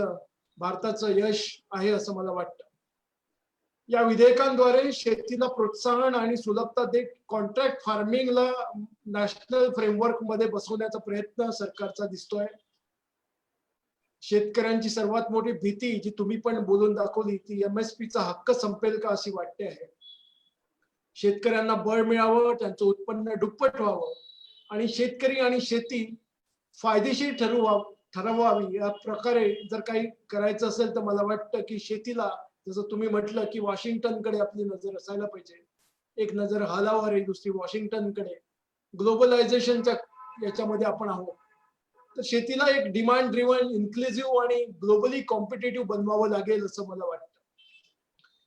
भारताचं यश आहे असं मला वाटतं. या विधेयकांद्वारे शेतीला प्रोत्साहन आणि सुलभता देत कॉन्ट्रॅक्ट फार्मिंगला नॅशनल फ्रेमवर्क मध्ये बसवण्याचा प्रयत्न सरकारचा दिसतोय. शेतकऱ्यांची सर्वात मोठी भीती जी तुम्ही पण बोलून दाखवली ती MSP चा हक्क संपेल का अशी वाटते आहे. शेतकऱ्यांना बळ मिळावं, त्यांचं उत्पन्न दुप्पट व्हावं आणि शेतकरी आणि शेती फायदेशीर ठरवावी या प्रकारे जर काही करायचं असेल तर मला वाटतं की शेतीला, जसं तुम्ही म्हटलं की वॉशिंग्टनकडे आपली नजर असायला पाहिजे. एक नजर हालावर आहे, दुसरी वॉशिंग्टनकडे. ग्लोबलायझेशनच्या याच्यामध्ये आपण आहोत, तर शेतीला एक डिमांड ड्रिव्हन, इन्क्लुझिव्ह आणि ग्लोबली कॉम्पिटेटिव्ह बनवावं लागेल असं मला वाटतं.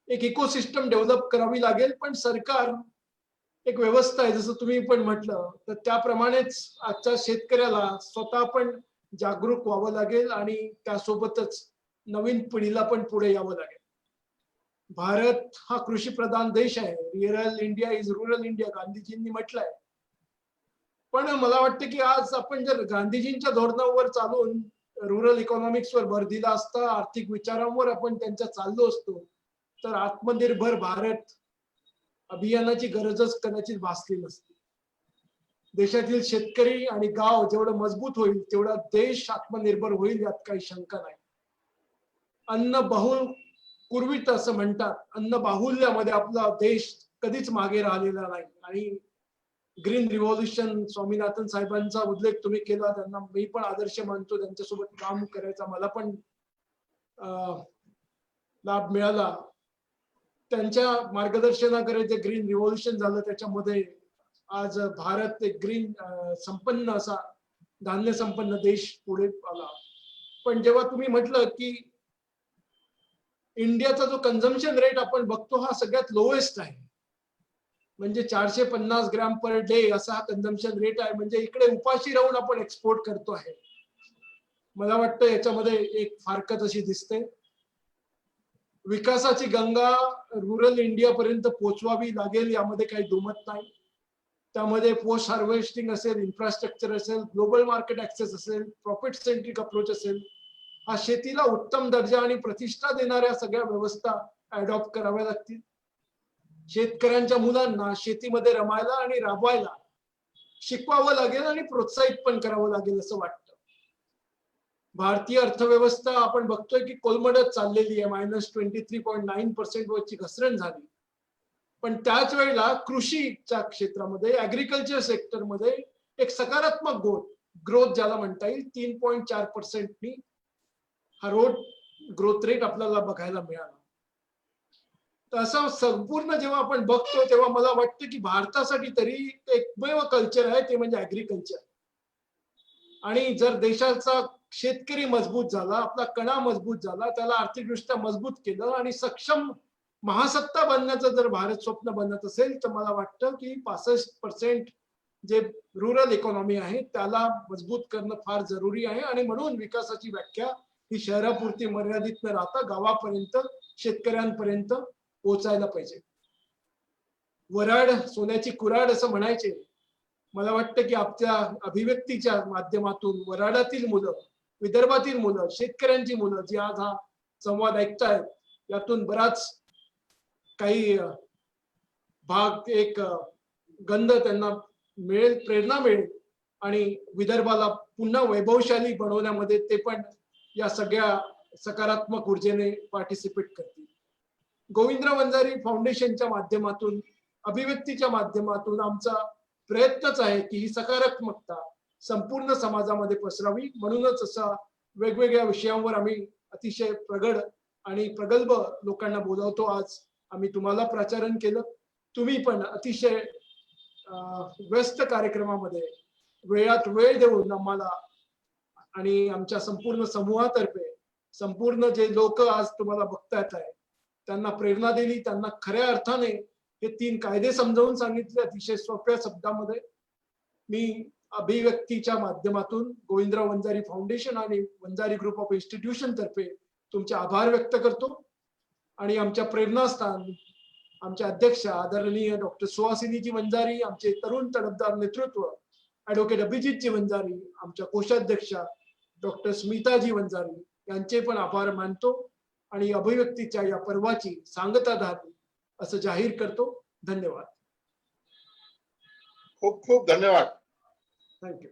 एक इकोसिस्टम डेव्हलप करावी लागेल, पण सरकार एक व्यवस्था आहे जसं तुम्ही पण म्हटलं, तर त्याप्रमाणेच आजच्या शेतकऱ्याला स्वतः पण जागरूक व्हावं लागेल आणि त्यासोबतच नवीन पिढीला पण पुढे यावं लागेल. भारत हा कृषी प्रधान देश आहे. Real India is rural India गांधीजींनी म्हटलंय. पण मला वाटतं की आज आपण जर गांधीजींच्या धोरणावर चालून रुरल इकॉनॉमिक्सवर भर दिला असता, आर्थिक विचारांवर आपण त्यांच्या चाललो असतो, तर आत्मनिर्भर भारत अभियानाची गरजच कदाचित भासली नसती. देशातील शेतकरी आणि गाव जेवढं मजबूत होईल तेवढा देश आत्मनिर्भर होईल, यात काही शंका नाही. अन्न बहुल पूर्वीच असं म्हणतात, अन्न बाहुल्यामध्ये आपला देश कधीच मागे राहिलेला नाही. आणि ग्रीन रिव्होल्युशन, स्वामीनाथन साहेबांचा उल्लेख तुम्ही केला, त्यांना मी पण आदर्श मानतो. त्यांच्यासोबत काम करायचा मला पण लाभ मिळाला. त्यांच्या मार्गदर्शनाकडे जे ग्रीन रिव्होल्युशन झालं त्याच्यामध्ये आज भारत एक ग्रीन संपन्न असा धान्य संपन्न देश पुढे आला. पण जेव्हा तुम्ही म्हटलं की इंडियाचा जो कन्झम्पशन रेट आपण बघतो हा सगळ्यात लोएस्ट आहे, म्हणजे 450 ग्रॅम पर डे असा हा कन्झम्पशन रेट आहे. म्हणजे इकडे उपाशी राहून आपण एक्सपोर्ट करतो आहे. मला वाटतं याच्यामध्ये एक फारकत अशी दिसते. विकासाची गंगा रुरल इंडिया पर्यंत पोहोचवावी लागेल, यामध्ये काही दुमत नाही. त्यामध्ये पोस्ट हार्वेस्टिंग असेल, इन्फ्रास्ट्रक्चर असेल, ग्लोबल मार्केट ऍक्सेस असेल, प्रॉफिट सेंट्रिक अप्रोच असेल, हा शेतीला उत्तम दर्जा आणि प्रतिष्ठा देणाऱ्या सगळ्या व्यवस्था अडॉप्ट कराव्या लागतील. शेतकऱ्यांच्या मुलांना शेतीमध्ये रमायला आणि राबवायला शिकवावं लागेल आणि प्रोत्साहित पण करावं लागेल असं वाटतं. भारतीय अर्थव्यवस्था आपण बघतोय की कोलमडत चाललेली आहे. -23.9% वरची घसरण झाली. पण त्याच वेळेला कृषीच्या क्षेत्रामध्ये, ऍग्रिकल्चर सेक्टरमध्ये एक सकारात्मक ग्रोथ ज्याला म्हणता येईल, 3.4% हा ग्रोथ रेट आपल्याला बघायला मिळाला. तर असं संपूर्ण जेव्हा आपण बघतो तेव्हा मला वाटतं की भारतासाठी तरी एकमेव कल्चर आहे ते म्हणजे ऍग्रिकल्चर. आणि जर देशाचा शेतकरी मजबूत झाला, आपला कणा मजबूत झाला, त्याला आर्थिकदृष्ट्या मजबूत केलं आणि सक्षम महासत्ता बनण्याचं जर भारत स्वप्न बनत असेल, तर मला वाटतं की 65% जे रुरल इकॉनॉमी आहे त्याला मजबूत करणं फार जरुरी आहे. आणि म्हणून विकासाची व्याख्या ही शहरापुरती मर्यादित न राहता गावापर्यंत, शेतकऱ्यांपर्यंत पोहोचायला पाहिजे. वराड सोन्याची कुऱ्हाड असं म्हणायचे. मला वाटतं की आपल्या अभिव्यक्तीच्या माध्यमातून वराडातील मुलं, विदर्भातील मुलं, शेतकऱ्यांची मुलं जी आज हा संवाद ऐकतायत, यातून बराच काही भाग एक गंध त्यांना मिळेल, प्रेरणा मिळेल आणि विदर्भाला पुन्हा वैभवशाली बनवण्यामध्ये ते पण या सगळ्या सकारात्मक ऊर्जेने पार्टिसिपेट करतील. गोविंदराव वंजारी फाउंडेशनच्या माध्यमातून, अभिव्यक्तीच्या माध्यमातून आमचा प्रयत्नच आहे की ही सकारात्मकता संपूर्ण समाजामध्ये पसरावी. म्हणूनच असा वेगवेगळ्या विषयांवर आम्ही अतिशय प्रगड आणि प्रगल्भ लोकांना बोलावतो. आज आम्ही तुम्हाला प्राचारण केलं. तुम्ही पण अतिशय व्यस्त कार्यक्रमामध्ये वेळात वेळ देऊन आम्हाला आणि आमच्या संपूर्ण समूहातर्फे संपूर्ण जे लोक आज तुम्हाला बघतायत आहे त्यांना प्रेरणा दिली, त्यांना खऱ्या अर्थाने हे 3 कायदे समजावून सांगितले अतिशय सोप्या शब्दामध्ये. मी अभिव्यक्तीच्या माध्यमातून गोविंदराव वंजारी फाउंडेशन आणि वंजारी ग्रुप ऑफ इन्स्टिट्यूशन तर्फे तुमचे आभार व्यक्त करतो. आणि आमच्या प्रेरणास्थान आमच्या अध्यक्ष आदरणीय डॉक्टर सुहासिनीजी वंजारी, आमचे तरुण तडफदार नेतृत्व ऍडव्होकेट अभिजितजी वंजारी, आमच्या कोषाध्यक्षा डॉक्टर स्मिताजी वंजारी यांचे पण आभार मानतो आणि अभिव्यक्तीच्या या पर्वाची सांगता झाली असं जाहीर करतो. धन्यवाद. खूप खूप धन्यवाद. थँक्यू.